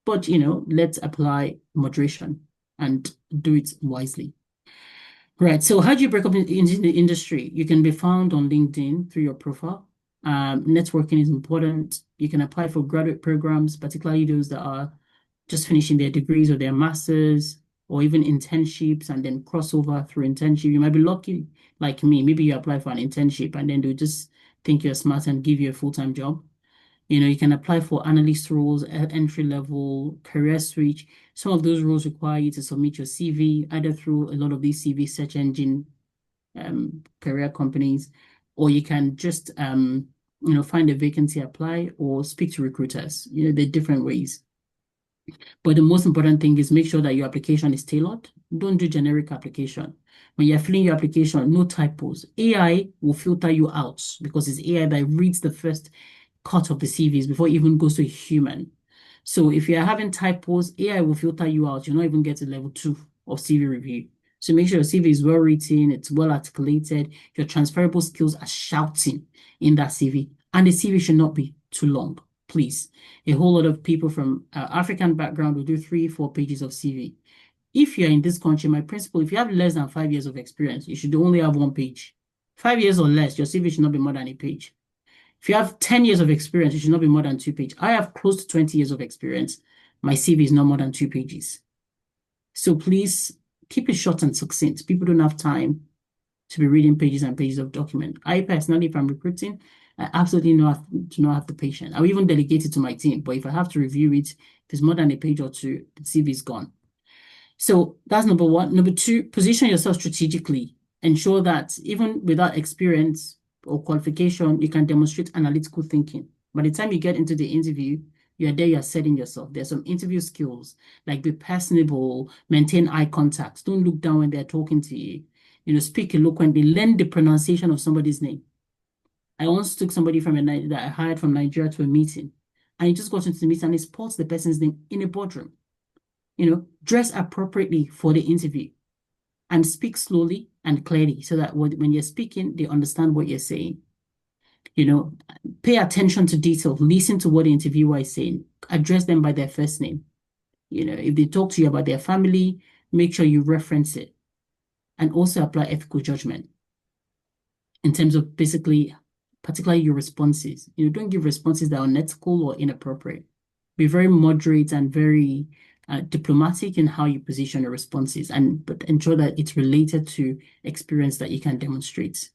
Speaker 2: but, let's apply moderation and do it wisely. Right. So how do you break up into the industry? You can be found on LinkedIn through your profile. Networking is important. You can apply for graduate programs, particularly those that are just finishing their degrees or their masters, or even internships and then crossover through internship. You might be lucky, like me. Maybe you apply for an internship and then they'll just think you're smart and give you a full-time job. You can apply for analyst roles, entry level, career switch. Some of those roles require you to submit your CV either through a lot of these CV search engine career companies, or you can just find a vacancy, apply, or speak to recruiters. There are different ways. But the most important thing is make sure that your application is tailored. Don't do generic application. When you're filling your application, no typos. AI will filter you out because it's AI that reads the first cut of the CVs before it even goes to a human. So if you're having typos, AI will filter you out. You'll not even get to level 2 of CV review. So make sure your CV is well written, it's well articulated, your transferable skills are shouting in that CV. And the CV should not be too long, please. A whole lot of people from African background will do 3-4 pages of CV. If you're in this country, my principle, if you have less than 5 years of experience, you should only have 1 page. 5 years or less, your CV should not be more than a page. If you have 10 years of experience, it should not be more than 2 pages. I have close to 20 years of experience. My CV is not more than 2 pages. So please keep it short and succinct. People don't have time to be reading pages and pages of document. I personally, if I'm recruiting, I absolutely do not have the patience. I'll even delegate it to my team. But if I have to review it, if it's more than a page or two, the CV is gone. So that's number one. Number two, position yourself strategically. Ensure that even without experience or qualification, you can demonstrate analytical thinking. By the time you get into the interview, you're there, you're setting yourself. There's some interview skills, like be personable, maintain eye contact. Don't look down when they're talking to you. Speak eloquently, learn the pronunciation of somebody's name. I once took somebody that I hired from Nigeria to a meeting, and he just got into the meeting and he spells the person's name in a boardroom. Dress appropriately for the interview and speak slowly and clearly so that when you're speaking, they understand what you're saying. Pay attention to detail, listen to what the interviewer is saying, address them by their first name. If they talk to you about their family, make sure you reference it, and also apply ethical judgment in terms of particularly your responses. Don't give responses that are unethical or inappropriate. Be very moderate and very diplomatic in how you position your responses, but ensure that it's related to experience that you can demonstrate.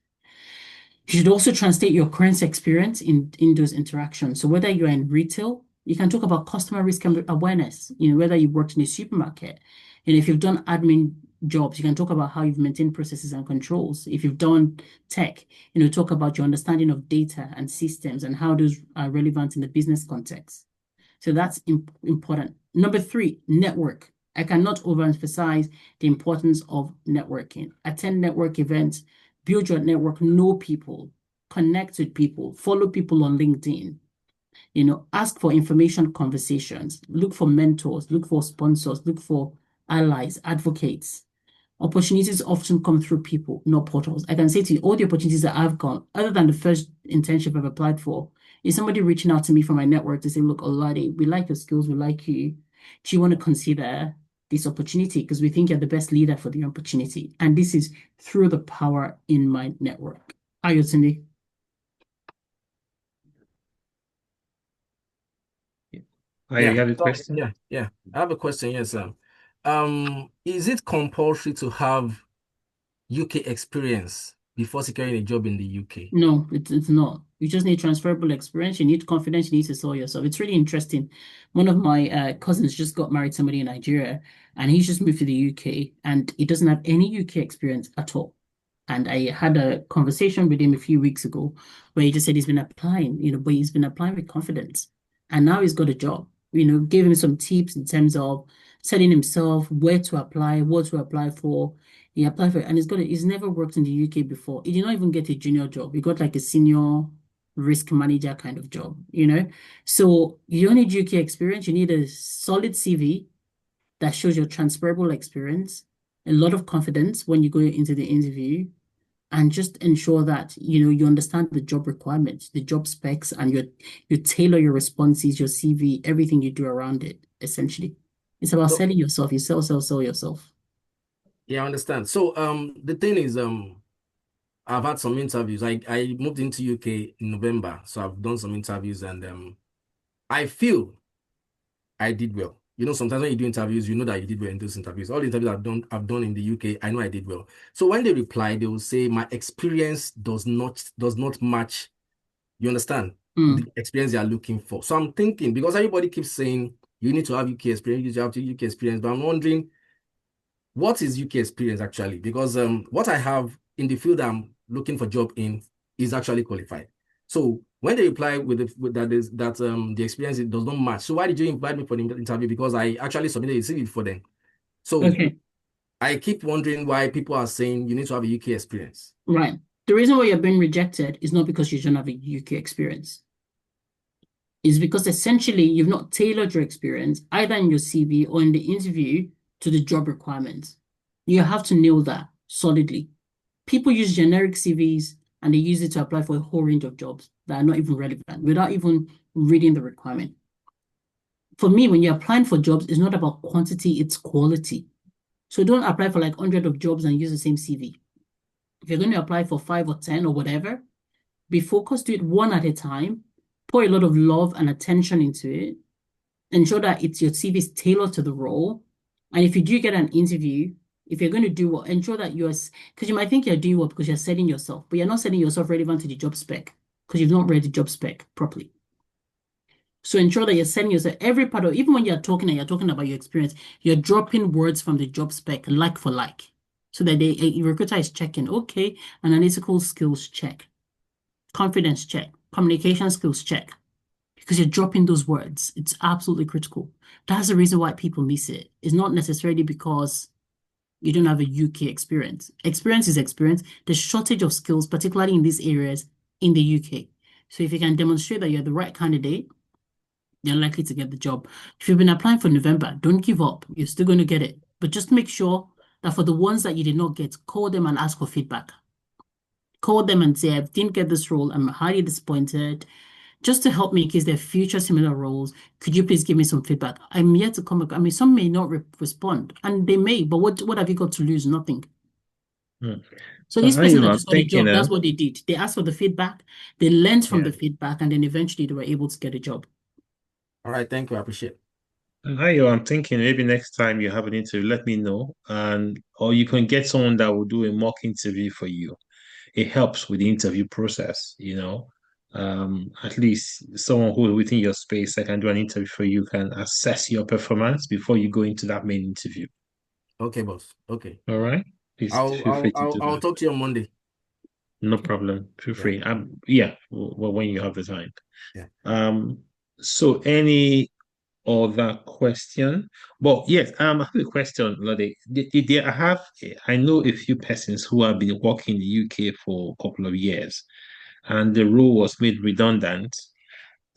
Speaker 2: You should also translate your current experience in those interactions. So whether you're in retail, you can talk about customer risk awareness, whether you worked in a supermarket. And if you've done admin jobs, you can talk about how you've maintained processes and controls. If you've done tech, talk about your understanding of data and systems and how those are relevant in the business context. So that's important. Number 3, network. I cannot overemphasize the importance of networking. Attend network events, build your network, know people, connect with people, follow people on LinkedIn. Ask for information conversations, look for mentors, look for sponsors, look for allies, advocates. Opportunities often come through people, not portals. I can say to you, all the opportunities that I've got, other than the first internship I've applied for, is somebody reaching out to me from my network to say, look, Ololade, we like your skills, we like you. Do you want to consider this opportunity because we think you're the best leader for the opportunity. And this is through the power in my network. Ayotunde.
Speaker 3: You have a question?
Speaker 5: Yeah. I have a question, yes, sir. Is it compulsory to have UK experience before securing a job in the UK?
Speaker 2: No, it's not. You just need transferable experience. You need confidence. You need to sell yourself. It's really interesting. One of my cousins just got married to somebody in Nigeria, and he's just moved to the UK, and he doesn't have any UK experience at all. And I had a conversation with him a few weeks ago where he just said he's been applying, but he's been applying with confidence. And now he's got a job. Gave him some tips in terms of selling himself, where to apply, what to apply for. He applied for it, and he's never worked in the UK before. He did not even get a junior job. He got like a senior risk manager kind of job. So you don't need UK experience. You need a solid CV that shows your transferable experience, a lot of confidence when you go into the interview, and just ensure that you understand the job requirements, the job specs, and you tailor your responses, your CV, everything you do around it. Essentially, it's about selling yourself. You sell yourself.
Speaker 5: Yeah, I understand. So the thing is, I've had some interviews. I moved into UK in November, so I've done some interviews, and I feel I did well. Sometimes when you do interviews, you know that you did well in those interviews. All the interviews I've done in the UK, I know I did well. So when they reply, they will say my experience does not match. You understand? The experience they are looking for. So I'm thinking, because everybody keeps saying you need to have UK experience, you need to have UK experience, but I'm wondering, what is UK experience actually? Because what I have in the field I'm looking for job in is actually qualified. So when they reply with the experience it does not match. So why did you invite me for the interview? Because I actually submitted a CV for them. So
Speaker 2: Okay.
Speaker 5: I keep wondering why people are saying you need to have a UK experience.
Speaker 2: Right. The reason why you're being rejected is not because you don't have a UK experience. It's because essentially you've not tailored your experience either in your CV or in the interview to the job requirements. You have to nail that solidly. People use generic CVs and they use it to apply for a whole range of jobs that are not even relevant without even reading the requirement. For me, when you're applying for jobs, it's not about quantity, it's quality. So don't apply for like 100 of jobs and use the same CV. If you're going to apply for 5 or 10 or whatever, be focused, do it one at a time, pour a lot of love and attention into it, ensure that your CV is tailored to the role. And if you do get an interview, if you're going to do well, ensure that because you might think you're doing well because you're selling yourself, but you're not selling yourself relevant to the job spec because you've not read the job spec properly. So ensure that you're selling yourself every part of, even when you're talking and you're talking about your experience, you're dropping words from the job spec like for like. So that a recruiter is checking, okay, analytical skills check, confidence check, communication skills check, because you're dropping those words. It's absolutely critical. That's the reason why people miss it. It's not necessarily because you don't have a UK experience. Experience is experience. There's shortage of skills, particularly in these areas in the UK. So if you can demonstrate that you're the right candidate, you're likely to get the job. If you've been applying for November, don't give up. You're still going to get it. But just make sure that for the ones that you did not get, call them and ask for feedback. Call them and say, I didn't get this role. I'm highly disappointed. Just to help me in case there are future similar roles, could you please give me some feedback? I'm yet to come. I mean, some may not respond, and they may, but what have you got to lose? Nothing. So this person that just got a job, that's what they did. They asked for the feedback, they learned from the feedback, and then eventually they were able to get a job.
Speaker 5: All right, thank you. I appreciate it.
Speaker 3: I'm thinking maybe next time you have an interview, let me know, or you can get someone that will do a mock interview for you. It helps with the interview process, at least someone who within your space that can do an interview for you can assess your performance before you go into that main interview.
Speaker 5: Okay, boss. Okay.
Speaker 3: All right. Please feel free to do
Speaker 5: I'll
Speaker 3: that.
Speaker 5: talk to you on Monday.
Speaker 3: No problem. Feel free. When you have the time.
Speaker 5: Yeah.
Speaker 3: So any other question? Well, yes, I have a question, Lode. I know a few persons who have been working in the UK for a couple of years, and the role was made redundant,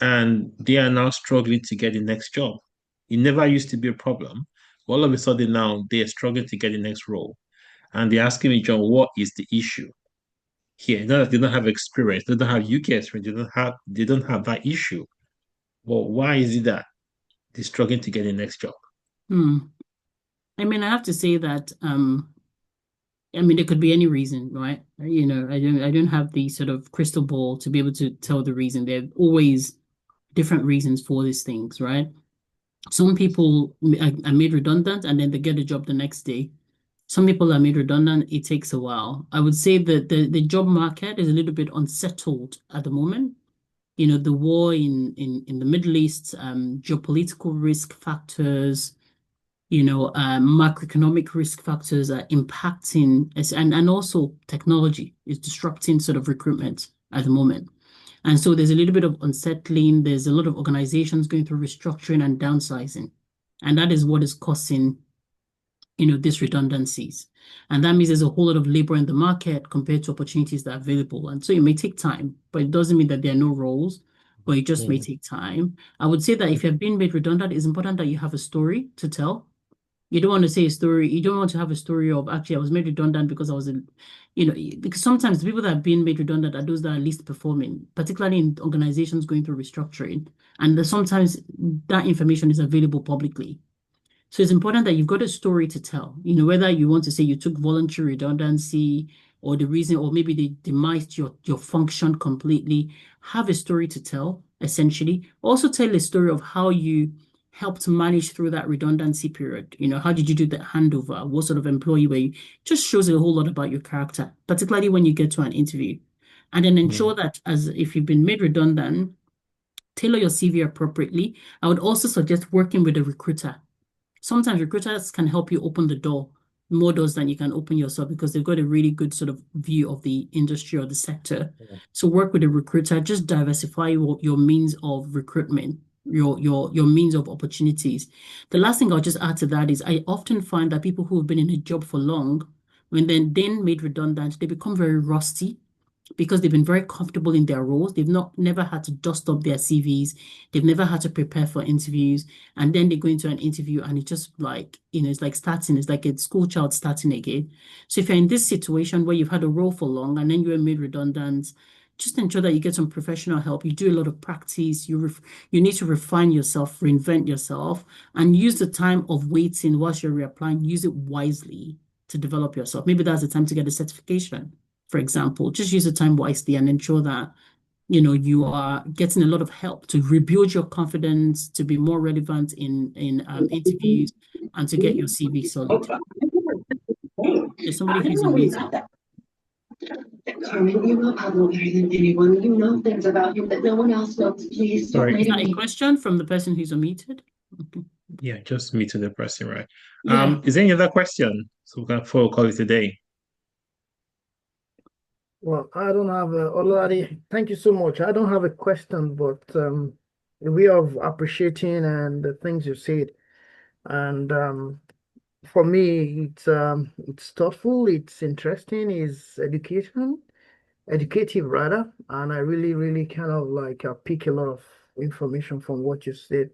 Speaker 3: and they are now struggling to get the next job. It never used to be a problem. All of a sudden now they are struggling to get the next role. And they're asking me, John, what is the issue here? Not that they don't have experience, they don't have UK experience, they don't have that issue. Well, why is it that they're struggling to get the next job?
Speaker 2: I mean, I have to say that I mean, there could be any reason, right? I don't have the sort of crystal ball to be able to tell the reason. There are always different reasons for these things, right? Some people are made redundant and then they get a job the next day. Some people are made redundant, it takes a while. I would say that the job market is a little bit unsettled at the moment. The war in the Middle East, geopolitical risk factors, macroeconomic risk factors are impacting and also technology is disrupting sort of recruitment at the moment. And so there's a little bit of unsettling. There's a lot of organizations going through restructuring and downsizing. And that is what is causing, these redundancies. And that means there's a whole lot of labor in the market compared to opportunities that are available. And so it may take time, but it doesn't mean that there are no roles, but it just may take time. I would say that if you're being made redundant, it's important that you have a story to tell. You don't want to say a story. You don't want to have a story of actually I was made redundant because I was because sometimes the people that are being made redundant are those that are least performing, particularly in organizations going through restructuring. And sometimes that information is available publicly. So it's important that you've got a story to tell, whether you want to say you took voluntary redundancy or the reason, or maybe they demised your function completely. Have a story to tell, essentially. Also tell a story of how you helped manage through that redundancy period. How did you do the handover? What sort of employee were you? Just shows a whole lot about your character, particularly when you get to an interview. And then ensure that if you've been made redundant, tailor your CV appropriately. I would also suggest working with a recruiter. Sometimes recruiters can help you open the door, more doors than you can open yourself because they've got a really good sort of view of the industry or the sector. So work with a recruiter, just diversify your means of recruitment, your means of opportunities. The last thing I'll just add to that is I often find that people who have been in a job for long, when they're then made redundant, they become very rusty because they've been very comfortable in their roles. They've never had to dust up their CVs. They've never had to prepare for interviews. And then they go into an interview and it's just like, it's like starting, it's like a school child starting again. So if you're in this situation where you've had a role for long and then you were made redundant, just ensure that you get some professional help. You do a lot of practice. You need to refine yourself, reinvent yourself, and use the time of waiting whilst you're reapplying. Use it wisely to develop yourself. Maybe that's the time to get a certification. For example, just use the time wisely and ensure that, you are getting a lot of help to rebuild your confidence, to be more relevant in interviews, and to get your CV solid. There's somebody who's unmuted.
Speaker 6: Carmen, you know Pablo better than anyone. You know things about him that no one else knows. Please don't
Speaker 2: Is
Speaker 6: make
Speaker 2: that a question from the person who's unmuted? Okay.
Speaker 3: Yeah, just me to the person, right?
Speaker 2: Yeah.
Speaker 3: Is there any other question? So we can call it a day.
Speaker 1: Well, I don't have Ololade, thank you so much. I don't have a question, but a way of appreciating and the things you said. And for me, it's thoughtful, it's interesting, it's educative rather, and I really, really kind of like pick a lot of information from what you said.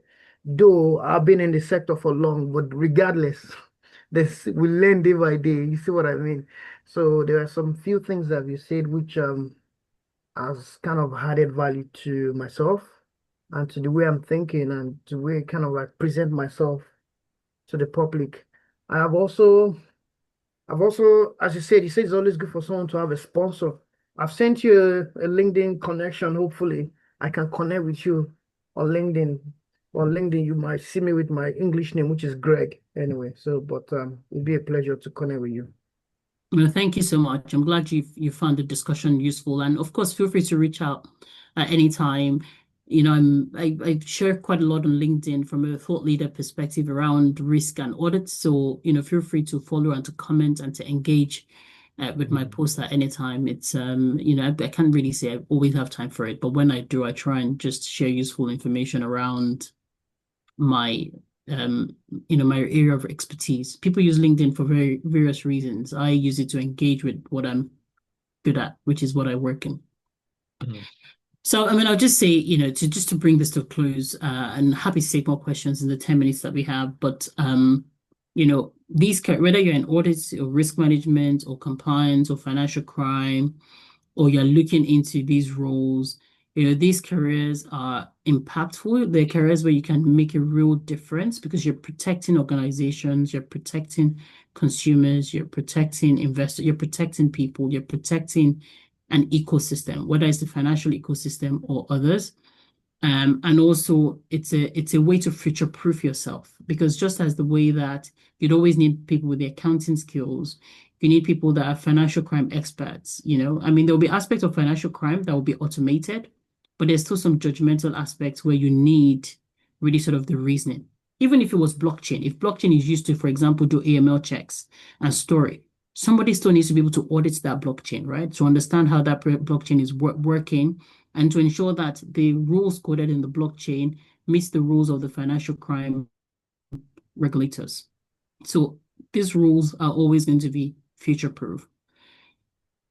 Speaker 1: Though I've been in the sector for long, but regardless, this we learn day by day. You see what I mean? So there are some few things that you said which has kind of added value to myself and to the way I'm thinking and the way kind of like present myself to the public. I have also as you said it's always good for someone to have a sponsor. I've sent you a LinkedIn connection. Hopefully, I can connect with you on LinkedIn. On LinkedIn, you might see me with my English name, which is Greg. Anyway, so but it'll be a pleasure to connect with you.
Speaker 2: Well, thank you so much. I'm glad you found the discussion useful, and of course, feel free to reach out at any time. I share quite a lot on LinkedIn from a thought leader perspective around risk and audit. So feel free to follow and to comment and to engage with my posts at any time. It's I can't really say I always have time for it, but when I do, I try and just share useful information around my my area of expertise. People use LinkedIn for various reasons. I use it to engage with what I'm good at, which is what I work in. So, I'll just say, to bring this to a close, and happy to take more questions in the 10 minutes that we have. But, whether you're in audit or risk management or compliance or financial crime, or you're looking into these roles, These careers are impactful. They're careers where you can make a real difference because you're protecting organizations, you're protecting consumers, you're protecting investors, you're protecting people, you're protecting an ecosystem, whether it's the financial ecosystem or others. And also it's a way to future-proof yourself, because just as the way that you'd always need people with the accounting skills, you need people that are financial crime experts, I mean, there'll be aspects of financial crime that will be automated, but there's still some judgmental aspects where you need really sort of the reasoning. Even if it was blockchain, if blockchain is used to, for example, do AML checks and store it, somebody still needs to be able to audit that blockchain, right? To understand how that blockchain is working and to ensure that the rules coded in the blockchain meets the rules of the financial crime regulators. So these rules are always going to be future-proof.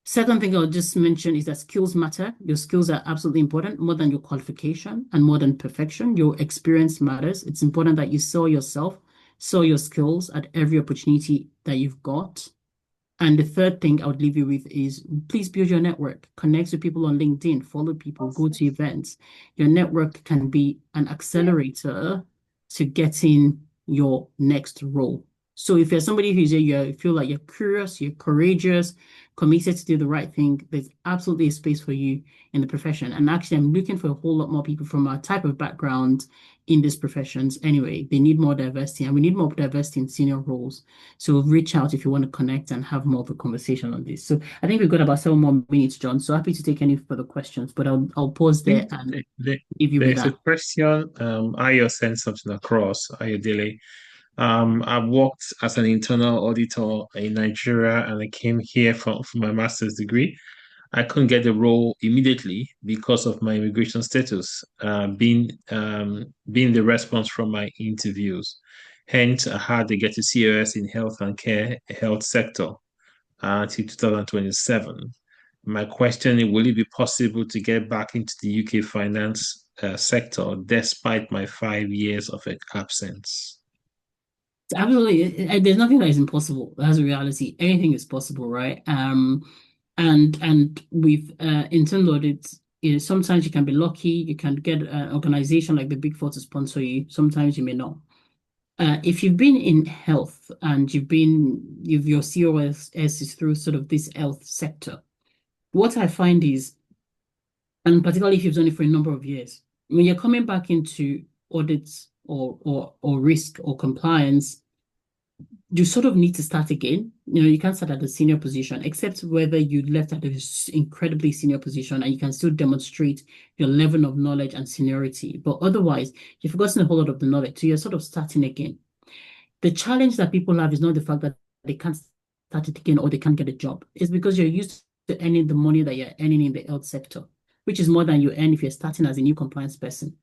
Speaker 2: Second thing I'll just mention is that skills matter. Your skills are absolutely important, more than your qualification and more than perfection. Your experience matters. It's important that you sell yourself, sell your skills at every opportunity that you've got. And the third thing I would leave you with is please build your network. Connect with people on LinkedIn, follow people, go to events. Your network can be an accelerator to getting your next role. So if you're somebody you feel like you're curious, you're courageous, committed to do the right thing, there's absolutely a space for you in the profession. And actually, I'm looking for a whole lot more people from our type of background in these professions anyway. They need more diversity, and we need more diversity in senior roles. So reach out if you want to connect and have more of a conversation on this. So I think we've got about 7 more minutes, John. So happy to take any further questions, but I'll pause there and leave you with
Speaker 3: There's
Speaker 2: that.
Speaker 3: a question. Ayo sent something across. Ayo Dele. I've worked as an internal auditor in Nigeria, and I came here for my master's degree. I couldn't get the role immediately because of my immigration status, being the response from my interviews. Hence, I had to get a COS in health and care, health sector, until 2027. My question is, will it be possible to get back into the UK finance sector despite my 5 years of absence?
Speaker 2: Absolutely. There's nothing that is impossible. That's a reality. Anything is possible, right? And with internal audits, sometimes you can be lucky. You can get an organization like the Big Four to sponsor you. Sometimes you may not. If you've been in health and your COS is through sort of this health sector, what I find is, and particularly if you've done it for a number of years, when you're coming back into audits or risk or compliance, you sort of need to start again. You can't start at a senior position, except whether you left at an incredibly senior position and you can still demonstrate your level of knowledge and seniority. But otherwise, you've forgotten a whole lot of the knowledge. So you're sort of starting again. The challenge that people have is not the fact that they can't start it again or they can't get a job. It's because you're used to earning the money that you're earning in the health sector, which is more than you earn if you're starting as a new compliance person.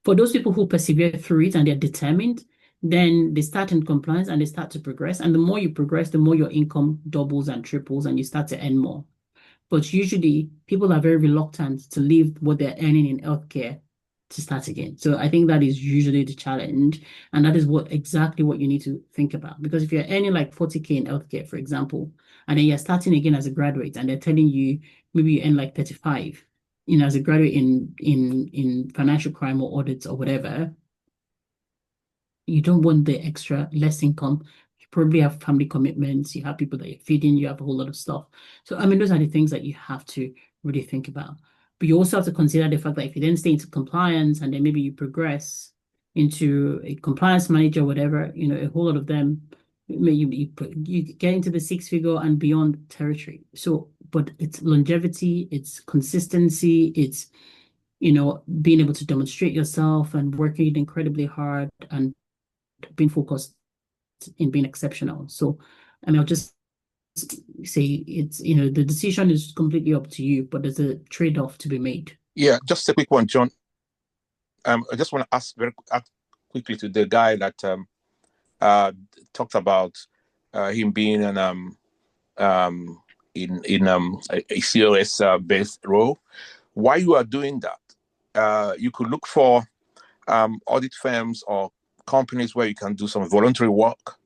Speaker 2: For those people who persevere through it and they're determined, then they start in compliance and they start to progress. And the more you progress, the more your income doubles and triples and you start to earn more. But usually people are very reluctant to leave what they're earning in healthcare to start again. So I think that is usually the challenge. And that is exactly what you need to think about. Because if you're earning like 40K in healthcare, for example, and then you're starting again as a graduate and they're telling you maybe you earn like 35, as a graduate in financial crime or audits or whatever, you don't want the extra less income. You probably have family commitments, you have people that you're feeding, you have a whole lot of stuff. So I mean, those are the things that you have to really think about. But you also have to consider the fact that if you then stay into compliance and then maybe you progress into a compliance manager, whatever, a whole lot of them, you get into the 6-figure and beyond territory. So, but it's longevity, it's consistency, it's being able to demonstrate yourself and working incredibly hard and being focused in being exceptional. So, I mean, I'll just say it's, the decision is completely up to you, but there's a trade-off to be made.
Speaker 7: Yeah, just a quick one, John. I just want to ask very quickly to the guy that talked about him being in a COS based role. While you are doing that, you could look for audit firms or companies where you can do some voluntary work,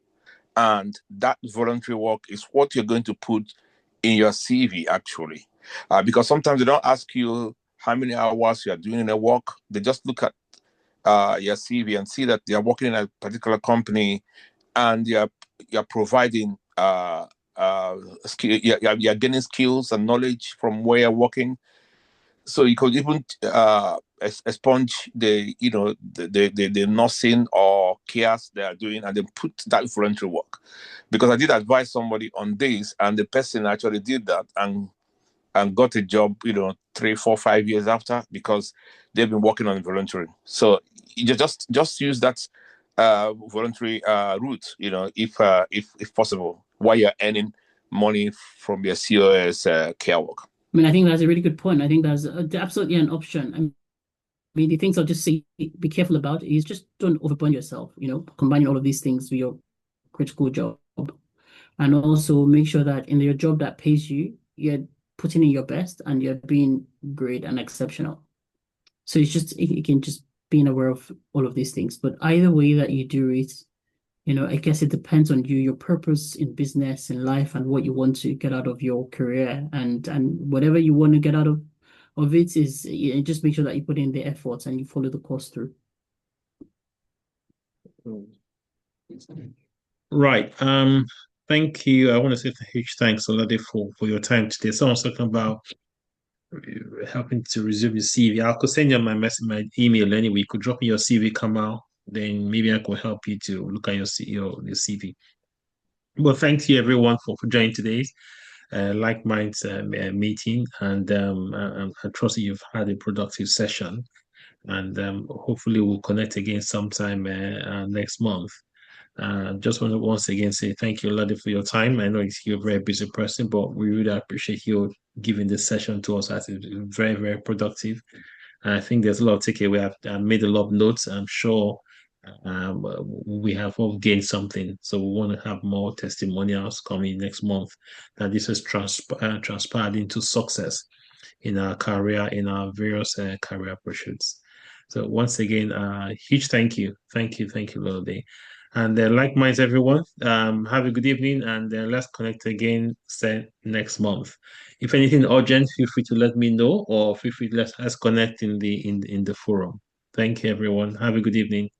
Speaker 7: and that voluntary work is what you're going to put in your CV actually, because sometimes they don't ask you how many hours you are doing in a work. They just look at your CV and see that you are working in a particular company and you're providing skill, you're gaining skills and knowledge from where you're working. So you could even expunge the the nursing or cares they are doing and then put that voluntary work. Because I did advise somebody on this, and the person actually did that and got a job, 3, 4, 5 years after, because they've been working on voluntary. So you just use that voluntary route, if possible, while you're earning money from your COS care work.
Speaker 2: I mean, I think that's a really good point. I think that's absolutely an option. I mean, the things I'll just say, be careful about is just don't overburn yourself, combining all of these things with your critical job. And also make sure that in your job that pays you, you're putting in your best and you're being great and exceptional. So it's just, you can just being aware of all of these things. But either way that you do it, I guess it depends on you, your purpose in business, in life, and what you want to get out of your career, and whatever you want to get out of it is, just make sure that you put in the efforts and you follow the course through.
Speaker 3: Right. Thank you. I want to say a huge thanks, Ololade, for your time today. Someone's talking about helping to resume your CV. I could send you my email anyway. You could drop me your CV, come out, then maybe I could help you to look at your CV. Well, thank you everyone for joining today's LikeMinds meeting, and I trust you've had a productive session, and hopefully we'll connect again sometime next month. Just want to once again say thank you, Ololade, for your time. I know you're a very busy person, but we really appreciate you giving this session to us. It's very, very productive. And I think there's a lot of takeaway. I've made a lot of notes. I'm sure we have all gained something. So we want to have more testimonials coming next month. And this is transpired into success in our career, in our various career pursuits. So once again, huge thank you. Thank you, Ololade. And LikeMinds, everyone, have a good evening, and let's connect again next month. If anything urgent, feel free to let me know, or feel free to let's connect in the forum. Thank you, everyone. Have a good evening.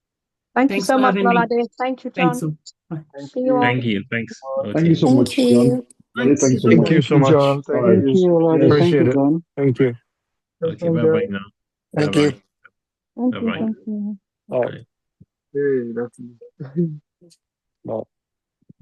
Speaker 8: Thank you
Speaker 2: Thanks
Speaker 8: so
Speaker 2: for
Speaker 8: much,
Speaker 2: having me.
Speaker 8: Ololade. Thank you, John.
Speaker 2: Thanks.
Speaker 9: Thank
Speaker 8: See you all.
Speaker 3: Thank you. Thanks.
Speaker 9: Thank you so
Speaker 3: Okay.
Speaker 9: much,
Speaker 10: Thank
Speaker 9: John.
Speaker 10: you.
Speaker 9: Ololade, thank you so
Speaker 11: Thank
Speaker 9: much.
Speaker 11: you so much.
Speaker 9: John.
Speaker 11: All
Speaker 9: Thank
Speaker 11: right.
Speaker 9: you, Ololade. Thank
Speaker 11: Appreciate
Speaker 9: you,
Speaker 11: it.
Speaker 9: John.
Speaker 11: Thank you.
Speaker 3: Okay. Bye bye now.
Speaker 10: Thank
Speaker 3: Bye
Speaker 10: you.
Speaker 3: bye.
Speaker 8: Thank
Speaker 3: Bye
Speaker 8: you.
Speaker 3: bye.
Speaker 8: Thank you.
Speaker 11: All right.
Speaker 9: Hey, that's
Speaker 11: Bye.